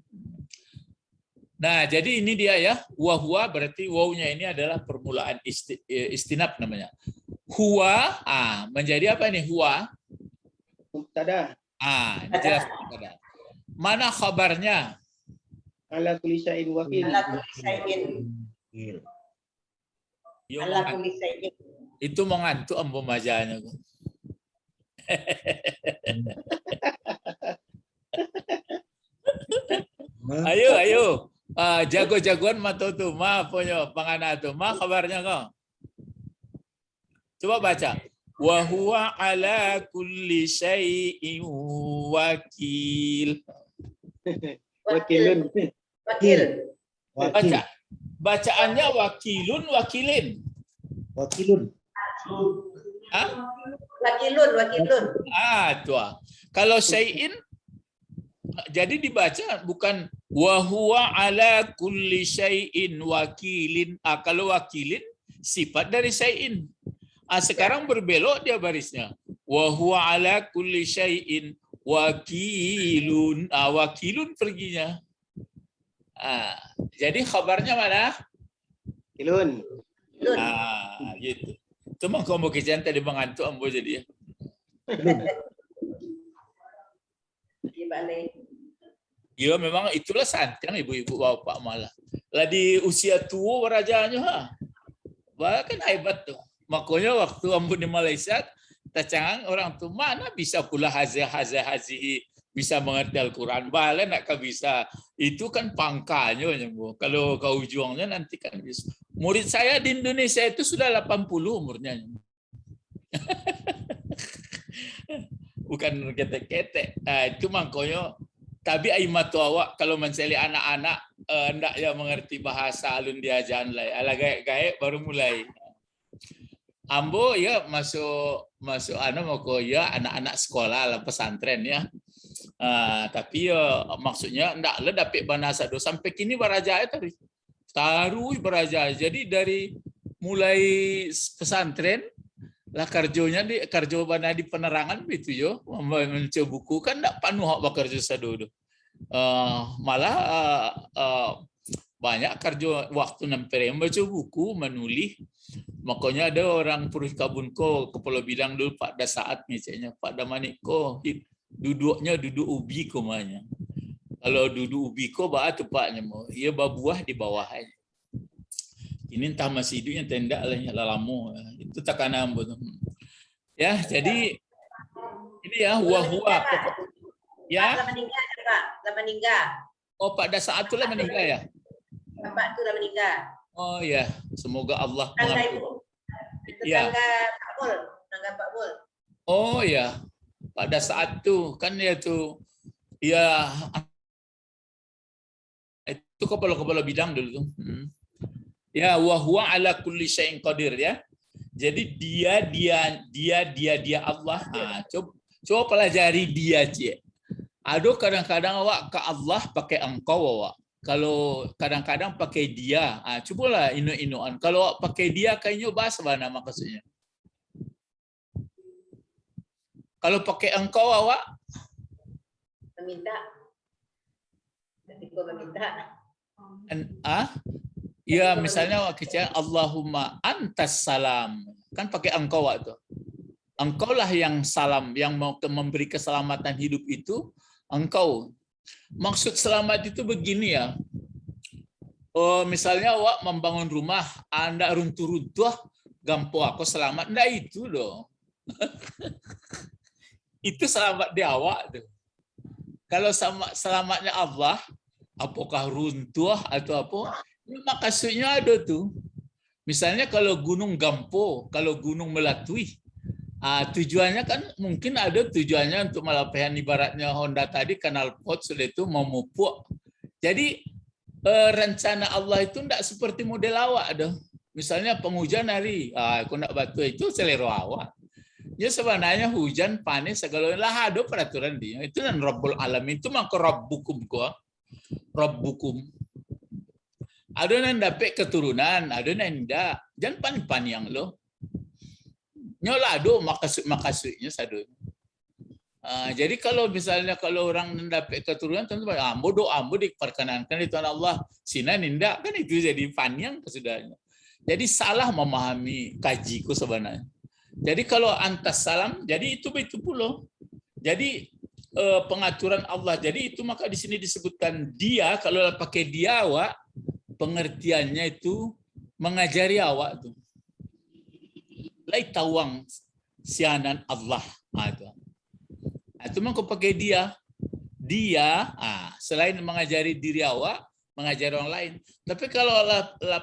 Nah, jadi ini dia ya. Huwa berarti wawunya ini adalah permulaan istinab namanya. Huwa menjadi apa ini huwa? Mubtada. Ini jelas mubtada. Mana khabarnya? Ala kulli syai'in wakil. Ala kulli syai'in. Ala kulli syai'in. Itu mau ngantuk ambo majanya. Ayo. Jago-jagoan mah tuh ma punya pangana tuh. Ma kabarnya kau. Coba baca. Wa huwa ala kulli syai'in wakil. Wakilun. Wakil. Baca. Bacaannya wakilun, wakilin. Wakilun. Wakilun. Tuh. Kalau syai'in jadi dibaca bukan wa huwa ala kulli syai'in wakilin. Kalau wakilin sifat dari syai'in. Sekarang berbelok dia barisnya. Wa huwa ala kulli syai'in wakilun. Wakilun perginya. Jadi khabarnya mana? Wakilun. Gitu. Cuma kamu kijan tadi mengantuk ambo jadi ya. Ya memang itulah santang ibu-ibu bapak malah. Lah di usia tua rajanya bahkan hebat tuh. Makanya waktu ambo di Malaysia tacangan orang tuh mana bisa pula hazi bisa mengerti Al-Quran. Balen nak bisa. Itu kan pangkalnya. Kalau kau juangnya nanti kan bisa. Murid saya di Indonesia itu sudah 80 umurnya. Bukan ketek-ketek. Itu makanya. Tapi aimatu awak kalau mencari anak-anak hendak ya mengerti bahasa alun diajan lah. Ala gaek baru mulai. Ambo ya masuk mau ya anak-anak sekolah lah pesantren ya. Tapi ya maksudnya ndak le dapat bahasa do sampai kini baraja tadi. Taruh baraja. Jadi dari mulai pesantren lah kerjonya kerjo bana di penerangan itu yo mencoba buku kan ndak panuh hak bekerja sadodo. Malah banyak kerja waktu nampere membaca buku menulis. Makanya ada orang purih kabunko kepala bidang dulu pada saat misalnya pada maniko duduk ubi komanya. Kalau duduk ubi ko bah tepatnya mau ia babuah di bawahnya. Ini entah masih hidupnya tenda lah lalamu itu takana ambo. Ya, jadi ini ya huwa. Ya. Lah meninggal. Oh, pada saat itulah meninggal ya. Bapak itu dah meninggal. Oh ya, semoga Allah Tangga ibu. Ya. Tangga Pak Mul. Oh ya, pada saat itu kan ya tuh ya itu kepala bidang dulu tuh. Ya, wa huwa ala kulli syai'in qadir ya. Jadi dia Allah. Coba pelajari dia cie. Aduh kadang-kadang awak ke Allah pakai engkau awak. Kalau kadang-kadang pakai dia, cobalah inu-inuan. Kalau pakai dia kayaknya bahasa mana maksudnya. Kalau pakai engkau awak Meminta. Ketika meminta. Ya misalnya awak kecil Allahumma antas salam. Kan pakai engkau waktu. Engkaulah yang salam, yang mau memberi keselamatan hidup itu engkau. Maksud selamat itu begini ya. Misalnya awak membangun rumah, Anda runtuh-runtuh, gampang aku selamat. Nah itu dong. Itu selamat di awak tuh. Kalau selamatnya Allah, apakah runtuh atau apa? Maksudnya ada tuh. Misalnya kalau gunung Gampo, kalau gunung Melatui, tujuannya kan mungkin ada tujuannya untuk melapehan ibaratnya Honda tadi kanal pot sudah itu memupuk. Jadi rencana Allah itu tidak seperti model awak ada. Misalnya penghujan hari, aku nak batu itu selera awak. Ya sebenarnya hujan, panas, segala lah ada peraturan dia. Itu kan Rabbul Alamin, itu maka Rabbukum kok. Rabbukum. Ada yang dapat keturunan, ada yang tidak. Jangan pan-pan lo. Nyola do makasudnya sadu. Jadi kalau misalnya kalau orang mendapat keturunan tentu ambo diperkenankan di Tuhan Allah. Sina nindak kan itu jadi panjang kesudahnya. Jadi salah memahami kajiku sebenarnya. Jadi kalau antas salam, jadi itu pula. Jadi pengaturan Allah. Jadi itu maka di sini disebutkan dia, kalau pakai dia awak, pengertiannya itu mengajari awak tuh. Lai tawang sianan Allah. Itu maka pakai dia. Dia selain mengajari diri awak, mengajari orang lain. Tapi kalau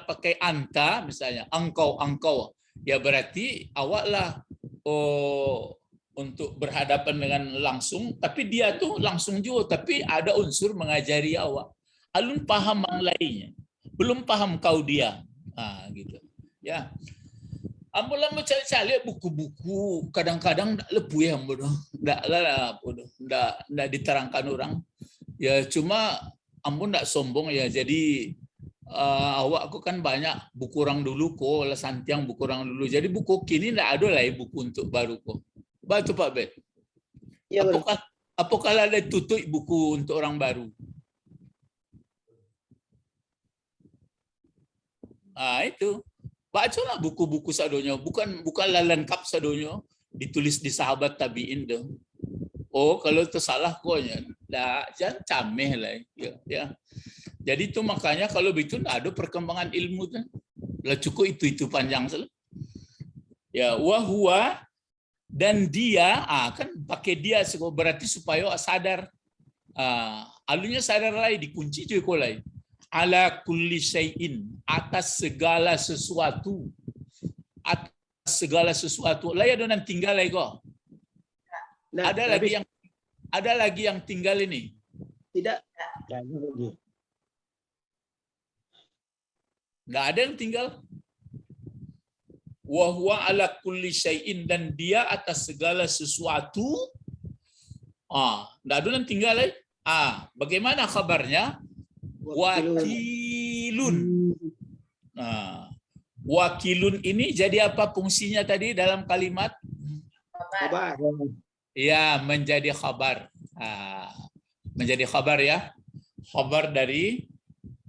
pakai anta, misalnya engkau, ya berarti awaklah untuk berhadapan dengan langsung, tapi dia tuh langsung juga, tapi ada unsur mengajari awak. Alun paham yang lainnya, belum paham kau dia, gitu. Ya, ambo lah mencari buku-buku, kadang-kadang lepuh ya ambo, ndak diterangkan orang. Ya cuma ambo ndak sombong ya, jadi awak aku kan banyak buku orang dulu kok, lah santiang buku orang dulu. Jadi buku kini ndak ada lah buku untuk baru kok. Batu Pak Bet. Ya, apakah ada tutup buku untuk orang baru? Itu. Bacalah buku-buku sadonya, bukan lengkap sadonya, ditulis di sahabat tabiin deh. Oh, kalau itu salah koknya. Jangan cameh lah. Ya. Jadi itu makanya kalau begitu ada perkembangan ilmu kan. Lah cukup itu panjang saja. Ya, wahwa dan dia kan pakai dia berarti supaya sadar. Alunya sadar lagi dikunci cuy kolai. Ala kulli syai'in, atas segala sesuatu. Atas segala sesuatu. Lah ya donan tinggal lagi kok. Nah, Ada lagi yang tinggal ini. Tidak. Nggak ada yang tinggal. Wa huwa ala kulli syai'in, dan dia atas segala sesuatu. Nggak ada yang tinggal lagi. Bagaimana kabarnya? Wakilun. Wakilun ini jadi apa fungsinya tadi dalam kalimat? Kabar. Ya, menjadi khabar. Menjadi khabar ya. Khabar dari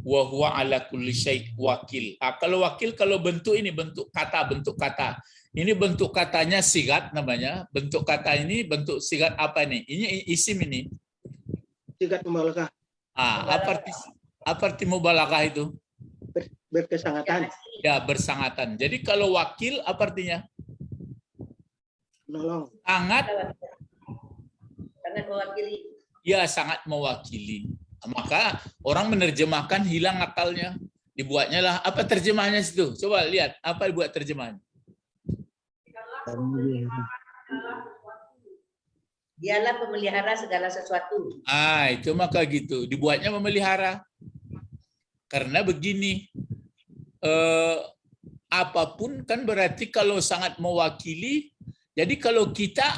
wa huwa ala kulli syai' wakil. Kalau wakil, kalau bentuk ini bentuk kata. Ini bentuk katanya sigat namanya. Bentuk kata ini bentuk sigat apa nih? Ini isim ini. Sigat mubalakah. Apa arti mubalakah itu? Berkesangatan. Ya, bersangatan. Jadi kalau wakil apa artinya? Menolong. Sangat mewakili. Ya, sangat mewakili. Maka orang menerjemahkan hilang akalnya. Dibuatnya lah. Apa terjemahnya situ? Coba lihat. Apa dibuat terjemahan? Dialah pemelihara segala sesuatu. Itu maka gitu. Dibuatnya memelihara. Karena begini. Apapun kan berarti kalau sangat mewakili. Jadi kalau kita,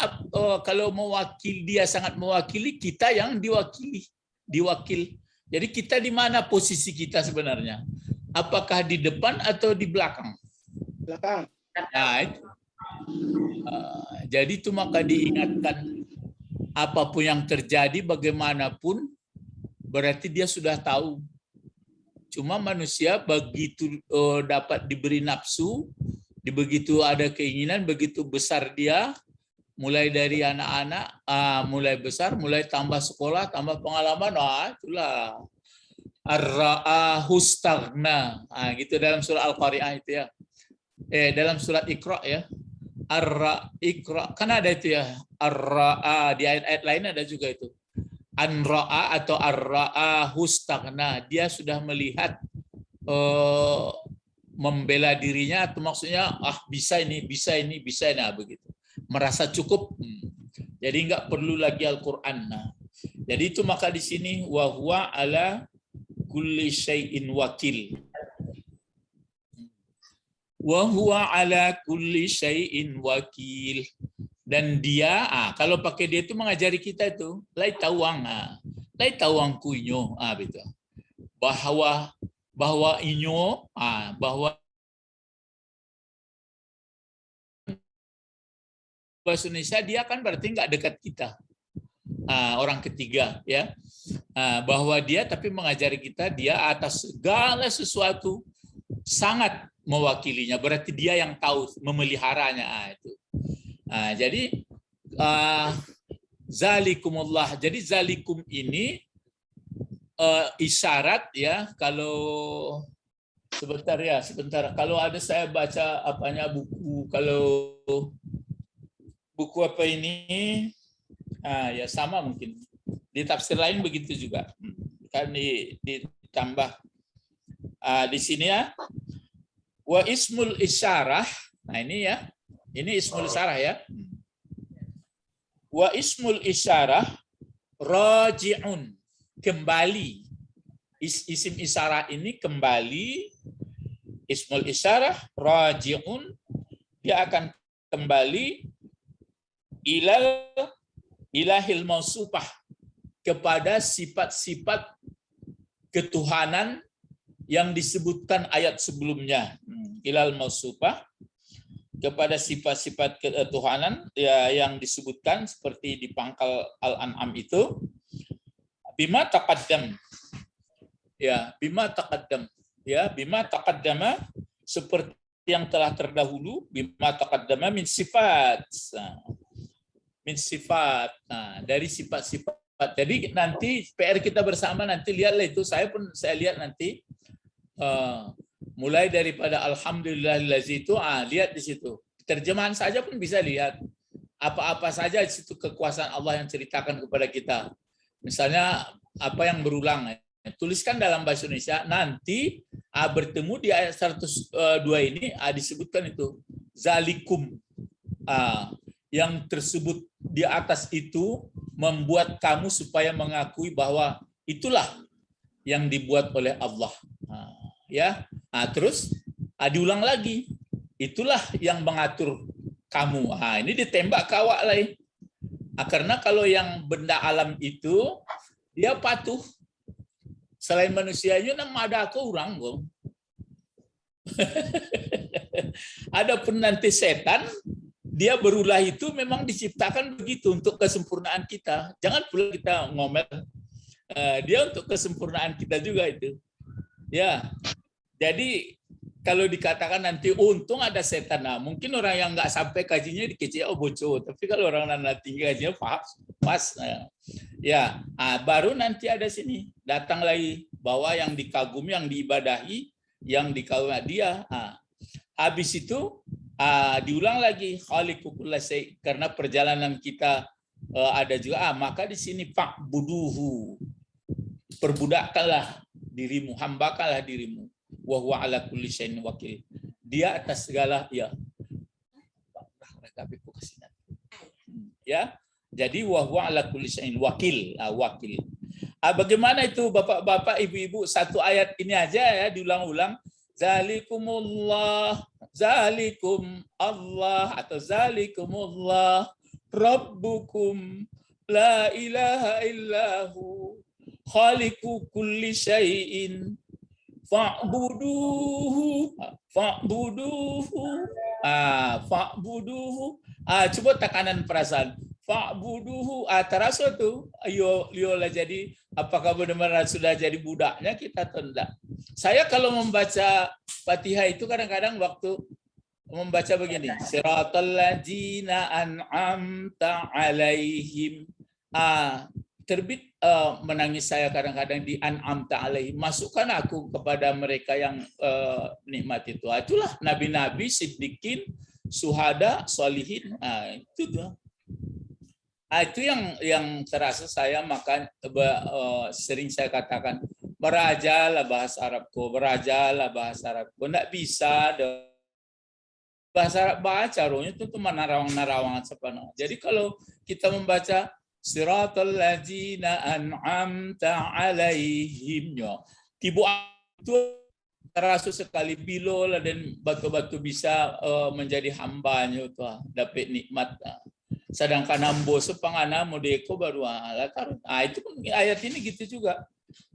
kalau mewakili, dia sangat mewakili, kita yang diwakil. Jadi kita di mana posisi kita sebenarnya? Apakah di depan atau di belakang? Belakang. Itu. Jadi itu maka diingatkan, apapun yang terjadi bagaimanapun, berarti dia sudah tahu. Cuma manusia begitu dapat diberi nafsu, begitu ada keinginan, begitu besar dia, mulai dari anak-anak, mulai besar, mulai tambah sekolah, tambah pengalaman, itulah ar-ra'ahu staghna. Gitu dalam surah Al-Qari'ah itu ya. Dalam surat Iqra ya. Iqra, kan ada itu ya. Ar-ra'a, di ayat-ayat lain ada juga itu. An-ra'a atau ar-ra'ahu staghna. Dia sudah melihat membela dirinya, atau maksudnya bisa ini begitu. Merasa cukup. Jadi enggak perlu lagi Al-Qur'an. Jadi itu maka di sini wa huwa ala kulli syai'in wakil. Wa huwa ala kulli syai'in wakil. Dan dia, kalau pakai dia itu mengajari kita itu, lai tawang kunyo, betul. Bahwa inyo, bahwa bahasa Indonesia dia kan berarti nggak dekat kita, orang ketiga ya, bahwa dia tapi mengajari kita dia atas segala sesuatu sangat mewakilinya, berarti dia yang tahu memeliharanya itu. Jadi zalikumullah, jadi zalikum ini isyarat ya, kalau sebentar kalau ada saya baca buku, kalau buku apa ini, ya sama mungkin di tafsir lain begitu juga kan ditambah di sini ya, wa ismul isyarah. Nah ini ya, ini ismul isyarah ya, wa ismul isyarah raji'un, kembali. Isim isyarah ini kembali, ismul isyarah raji'un, dia akan kembali ilahil mausufah, kepada sifat-sifat ketuhanan yang disebutkan ayat sebelumnya. Ilal mausufah, kepada sifat-sifat ketuhanan ya, yang disebutkan seperti di pangkal Al-An'am itu. Bima taqaddam. Ya, bima taqaddam. Ya, bima taqaddama, seperti yang telah terdahulu, bima taqaddama min sifat. Min sifat, dari sifat-sifat. Jadi nanti PR kita bersama, nanti lihatlah itu, saya lihat nanti mulai daripada alhamdulillahillazi itu, lihat di situ terjemahan saja pun bisa lihat apa-apa saja di situ kekuasaan Allah yang ceritakan kepada kita. Misalnya apa yang berulang, tuliskan dalam bahasa Indonesia, nanti bertemu di ayat 102 ini disebutkan itu zalikum, yang tersebut di atas itu membuat kamu supaya mengakui bahwa itulah yang dibuat oleh Allah. Ya, terus diulang lagi, itulah yang mengatur kamu. Ini ditembak ke awak lain. Karena kalau yang benda alam itu dia patuh, selain manusianya nama ada aku orang kok. Adapun nanti setan, dia berulah itu memang diciptakan begitu untuk kesempurnaan kita. Jangan pula kita ngomel. Dia untuk kesempurnaan kita juga itu. Ya. Jadi kalau dikatakan nanti untung ada setan, mungkin orang yang nggak sampai kajinya dikecil bocor. Tapi kalau orang nanti tinggi kajinya pas. Ya. Baru nanti ada sini datang lagi bahwa yang dikagumi, yang diibadahi, yang dikagumi dia. Habis itu diulang lagi khaliqukullasyai, karena perjalanan kita ada juga maka di sini fa'buduhu, perbudakkanlah dirimu, hambakanlah dirimu, wa huwa ala kulli syai'in wakil, dia atas segala ya. Jadi wa huwa ala kulli syai'in wakil, wakil. Bagaimana itu Bapak-bapak, Ibu-ibu, satu ayat ini aja ya diulang-ulang, zalikumullah, zalikum Allah, atau zalikumullah rabbukum la ilaha illahu khaliqu kulli syai'in fa'buduhu coba tekanan perasaan fa'buduhu, terasa tuh yola, jadi apakah benar-benar sudah jadi budaknya kita atau enggak. Saya kalau membaca Fatihah itu kadang-kadang waktu membaca begini, siratal ladzina an'amta alaihim, terbit menangis saya kadang-kadang di an'amta alaihim, masukkan aku kepada mereka yang nikmat itu. Itulah nabi-nabi, siddiqin, suhada, solihin. Itu tuh. Itu yang terasa saya, maka sering saya katakan, berajalah bahasa Arabku, berajalah bahasa Arabku. Nggak bisa bahasa Arab baca, rohnya itu cuma narawang-narawangan sepenuhnya. Jadi kalau kita membaca siratal ladzina an'amta alaihim, tibu itu terasuk sekali bilol dan batu-batu bisa menjadi hambanya tuh dapat nikmat. Sedangkan ambo sepangana modeko baru ala karut. Itu pun ayat ini gitu juga.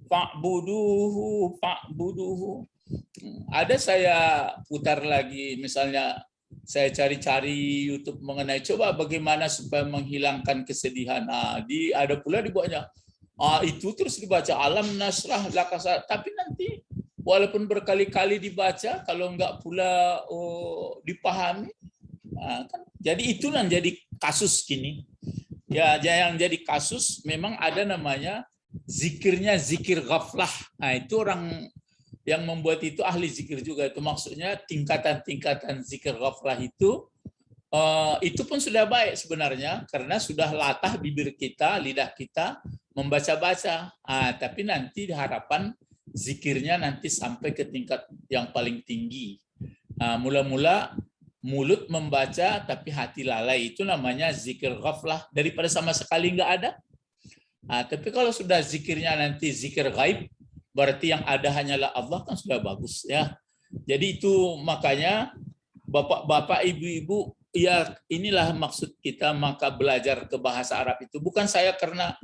Fa'buduhu. Ada saya putar lagi, misalnya saya cari-cari YouTube mengenai coba bagaimana supaya menghilangkan kesedihan. Ada pula dibuatnya. Itu terus dibaca alam nasrah lakasa, tapi nanti walaupun berkali-kali dibaca, kalau enggak pula dipahami, kan jadi itu yang jadi kasus gini. Ya, yang jadi kasus memang ada namanya zikirnya zikir ghaflah. Itu orang yang membuat itu ahli zikir juga. Itu maksudnya tingkatan-tingkatan zikir ghaflah itu pun sudah baik sebenarnya karena sudah latah bibir kita, lidah kita membaca-baca. Tapi nanti harapan zikirnya nanti sampai ke tingkat yang paling tinggi. Mula-mula mulut membaca tapi hati lalai, itu namanya zikir ghaflah, daripada sama sekali nggak ada. Tapi kalau sudah zikirnya nanti zikir gaib, berarti yang ada hanyalah Allah, kan sudah bagus ya. Jadi itu makanya bapak-bapak, ibu-ibu, ya inilah maksud kita maka belajar ke bahasa Arab itu. Bukan saya karena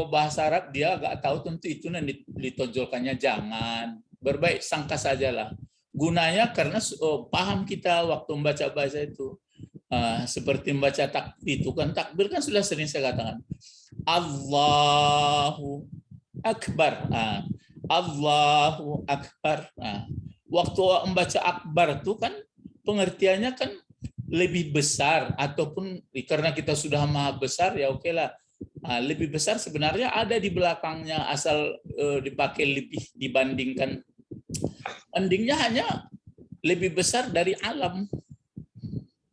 bahasa Arab dia nggak tahu, tentu itu yang ditonjolkannya, jangan. Berbaik sangka sajalah. Gunanya karena paham kita waktu membaca bahasa itu. Seperti membaca takbir itu kan, takbir kan sudah sering saya katakan. Allahu Akbar. Allahu Akbar. Waktu membaca akbar itu kan pengertiannya kan lebih besar, ataupun karena kita sudah maha besar ya oke lah. Lebih besar sebenarnya ada di belakangnya, asal dipakai lebih dibandingkan. Endingnya hanya lebih besar dari alam.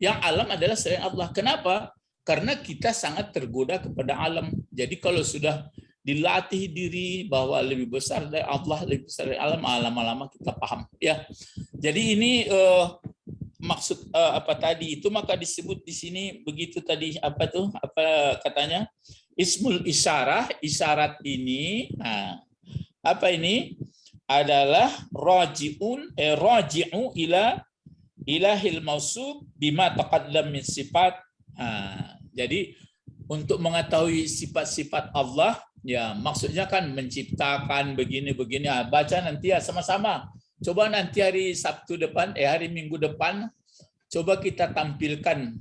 Yang alam adalah selain Allah. Kenapa? Karena kita sangat tergoda kepada alam. Jadi kalau sudah dilatih diri bahwa lebih besar dari Allah, lebih besar dari alam, lama-lama kita paham. Ya. Jadi ini maksud apa tadi itu, maka disebut di sini begitu tadi apa tuh, apa katanya? Ismul isyarah, isyarat ini, apa ini? Adalah raji'u ila ilahil mausuf bima taqaddam min sifat. Jadi untuk mengetahui sifat-sifat Allah, ya maksudnya kan menciptakan begini-begini. Baca nanti ya sama-sama. Coba nanti hari Sabtu depan, hari Minggu depan, coba kita tampilkan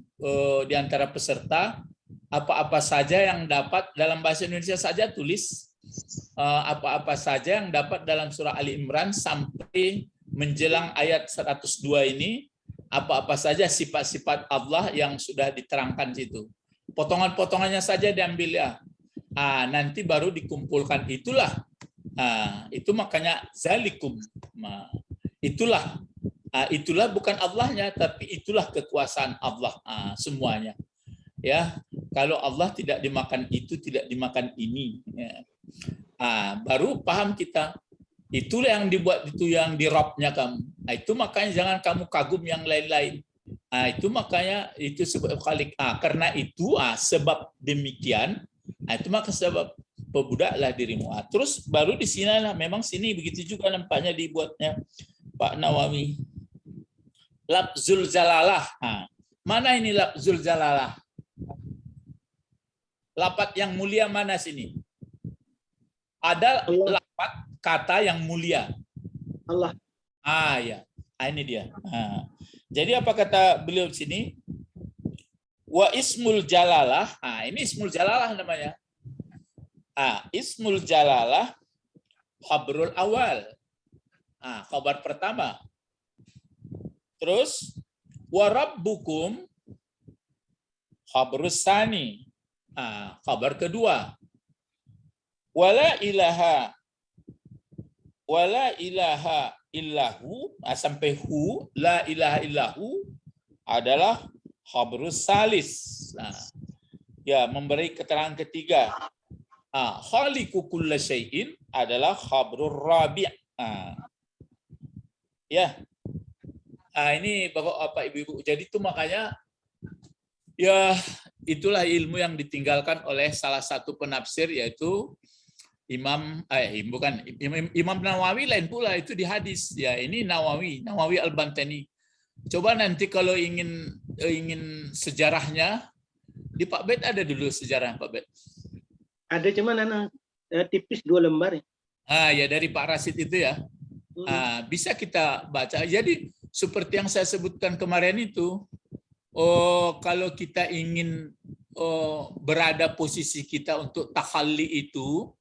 di antara peserta apa-apa saja yang dapat dalam bahasa Indonesia saja, tulis apa-apa saja yang dapat dalam surah Ali Imran sampai menjelang ayat 102 ini, apa-apa saja sifat-sifat Allah yang sudah diterangkan situ. Potongan-potongannya saja diambil ya. Nanti baru dikumpulkan, itulah. Itu makanya zalikum. Itulah bukan Allahnya, tapi itulah kekuasaan Allah semuanya. Ya, kalau Allah tidak dimakan itu, tidak dimakan ini. Ya. Baru paham kita. Itulah yang dibuat itu, yang dirobnya kamu. Itu makanya jangan kamu kagum yang lain-lain. Itu makanya itu sebab khalik. Karena itu sebab demikian. Itu maka sebab pebudaklah dirimu. Terus baru di sini lah, memang sini begitu juga nampaknya dibuatnya Pak Nawawi. Lafzul jalalah. Mana ini lafzul jalalah? Lapat yang mulia mana sini? Ada lapat kata yang mulia. Allah. Ya. Ini dia. Jadi apa kata beliau di sini? Wa ismul jalalah. Ini ismul jalalah namanya. Ismul jalalah khabarul awal. Khabar pertama. Terus wa rabbukum khabarus tsani. Khabar kedua. Wala ilaha illahu, sampai hu, la ilaha illahu adalah khabarus salis. Ya, memberi keterangan ketiga. Khaliqu kulli syai'in adalah khabarur rabi'. Ya. Ini Bapak Ibu-ibu. Jadi itu makanya ya itulah ilmu yang ditinggalkan oleh salah satu penafsir, yaitu Imam Nawawi lain pula, itu di hadis. Ya, ini Nawawi Al-Bantani. Coba nanti kalau ingin sejarahnya, di Pak Bet ada dulu sejarah Pak Bet. Ada cuman tipis 2 lembar. Ya dari Pak Rasid itu ya. Bisa kita baca. Jadi seperti yang saya sebutkan kemarin itu, kalau kita ingin berada posisi kita untuk takhalli itu,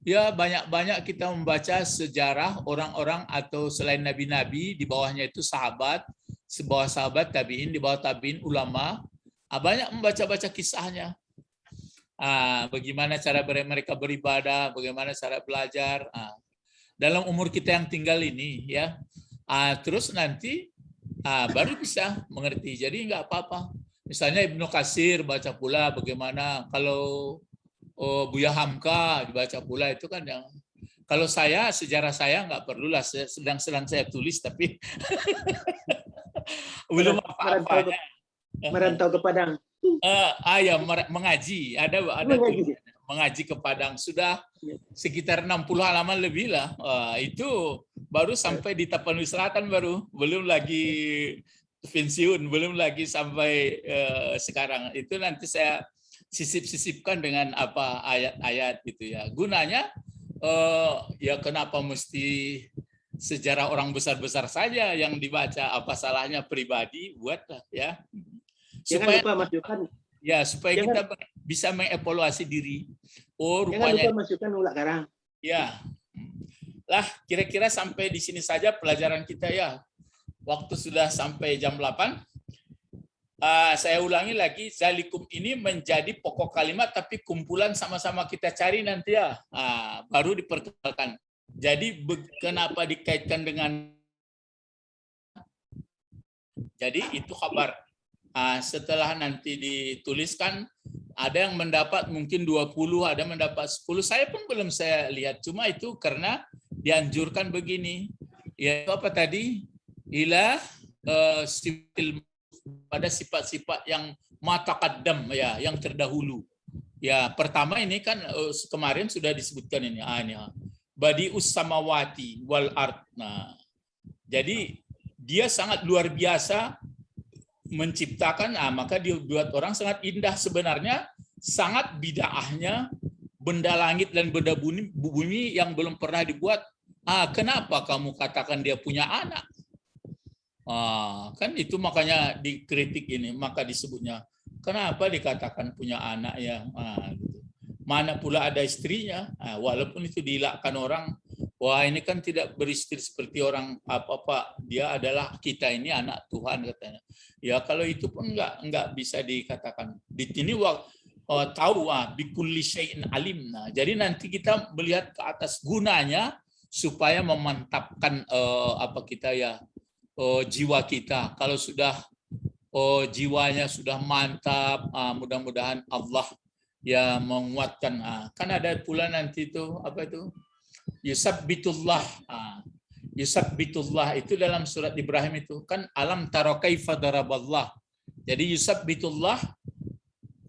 ya banyak-banyak kita membaca sejarah orang-orang atau selain nabi-nabi, di bawahnya itu sahabat, di bawah sahabat tabiin, di bawah tabiin ulama, banyak membaca-baca kisahnya. Bagaimana cara mereka beribadah, bagaimana cara belajar dalam umur kita yang tinggal ini, ya. Terus nanti baru bisa mengerti. Jadi nggak apa-apa. Misalnya Ibnu Katsir baca pula bagaimana, kalau Buya Hamka dibaca pula, itu kan yang, kalau sejarah saya nggak perlulah, sedang saya tulis tapi belum apa-apa. Merantau ke Padang. Ya, mengaji, ada mengaji ke Padang, sudah sekitar 60 halaman lebih lah. Itu baru sampai di Tapanuli Selatan, belum lagi pensiun, belum lagi sampai sekarang. Itu nanti saya sisip-sisipkan dengan apa ayat-ayat gitu ya. Gunanya ya kenapa mesti sejarah orang besar-besar saja yang dibaca, apa salahnya pribadi buatlah ya. Supaya supaya kita bisa mengevaluasi diri. Rupanya jangan lupa masukkan ulak karang. Ya. Lah, kira-kira sampai di sini saja pelajaran kita ya. Waktu sudah sampai jam 8. Saya ulangi lagi, zalikum ini menjadi pokok kalimat, tapi kumpulan sama-sama kita cari nanti ya. Baru diperkenalkan. Jadi kenapa dikaitkan dengan, jadi itu kabar. Setelah nanti dituliskan, ada yang mendapat mungkin 20, ada yang mendapat 10. Saya pun belum saya lihat. Cuma itu karena dianjurkan begini. Ya apa tadi? Pada sifat-sifat yang mataqaddam ya, yang terdahulu. Ya, pertama ini kan kemarin sudah disebutkan ini. Badius samawati wal ard. Jadi dia sangat luar biasa menciptakan, maka dia buat orang sangat indah. Sebenarnya sangat bid'ahnya benda langit dan benda bumi yang belum pernah dibuat. Kenapa kamu katakan dia punya anak? Kan itu makanya dikritik ini, maka disebutnya kenapa dikatakan punya anak ya, gitu. Mana pula ada istrinya, walaupun itu diilakkan orang, wah ini kan tidak beristri seperti orang apa-apa, dia adalah kita ini anak Tuhan katanya. Ya kalau itu pun enggak bisa dikatakan. Di sini tahu bikulli syai'in alim. Jadi nanti kita melihat ke atas gunanya supaya memantapkan kita ya, jiwa kita. Kalau sudah jiwanya sudah mantap, mudah-mudahan Allah ya menguatkan. Kan ada pula nanti itu apa itu? Yusabbitullah. Yusabbitullah itu dalam surat Ibrahim itu kan alam tara kaifa daraballah. Jadi yusabbitullah,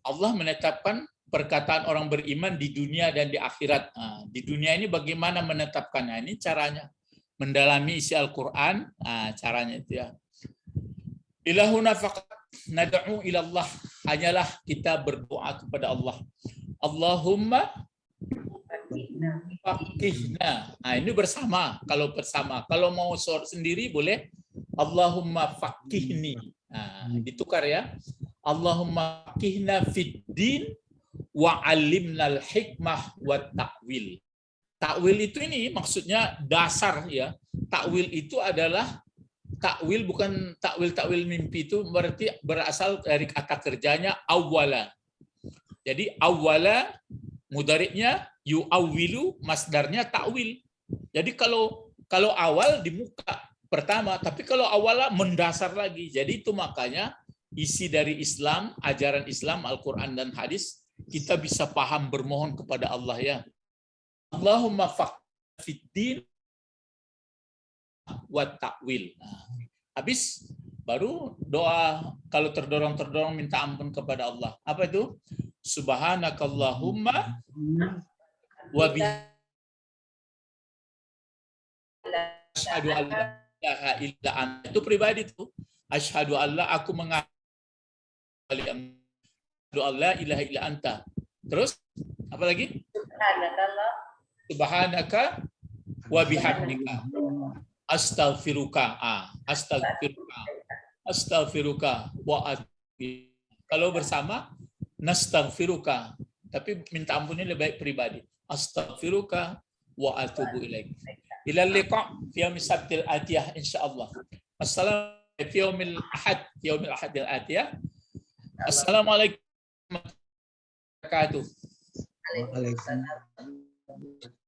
Allah menetapkan perkataan orang beriman di dunia dan di akhirat. Di dunia ini bagaimana menetapkannya? Ini caranya. Mendalami isi Al-Quran, caranya itu ya. Ilahuna faqat nad'u ilallah, hanyalah kita berdoa kepada Allah. Allahumma faqihna. Ini bersama, kalau bersama. Kalau mau sendiri boleh Allahumma faqihni. Ditukar ya. Allahumma faqihna fid din wa 'allimnal hikmah wa ta'wil. Takwil itu ini maksudnya dasar ya. Takwil itu adalah takwil, bukan takwil mimpi, itu berarti berasal dari kata kerjanya awwala. Jadi awwala mudhari'nya yu'awwilu, masdarnya takwil. Jadi kalau awal di muka pertama, tapi kalau awwala mendasar lagi. Jadi itu makanya isi dari Islam, ajaran Islam, Al-Qur'an dan hadis, kita bisa paham bermohon kepada Allah ya. Allahumma faqih fiddin wa ta'wil. Habis baru doa, kalau terdorong minta ampun kepada Allah. Apa itu? Subhanakallahumma wa bihamdika Asyhadu an la ilaha illa anta. Itu pribadi tuh. Asyhadu an la, aku mengakui asyhadu an la ilaha illa anta. Terus apa lagi? Subhanaka wa bihamdika. Astaghfiruka. Astaghfiruka wa atubu. Kalau bersama nastaghfiruka. Tapi minta ampunnya lebih baik pribadi. Astaghfiruka wa atubu ilaik. Ila liqa fi yaumil sabtil atiyah insyaallah. Assalamualaikum fi yaumil ahad al-atiyah. Assalamualaikum warahmatullahi wabarakatuh. Waalaikumsalam.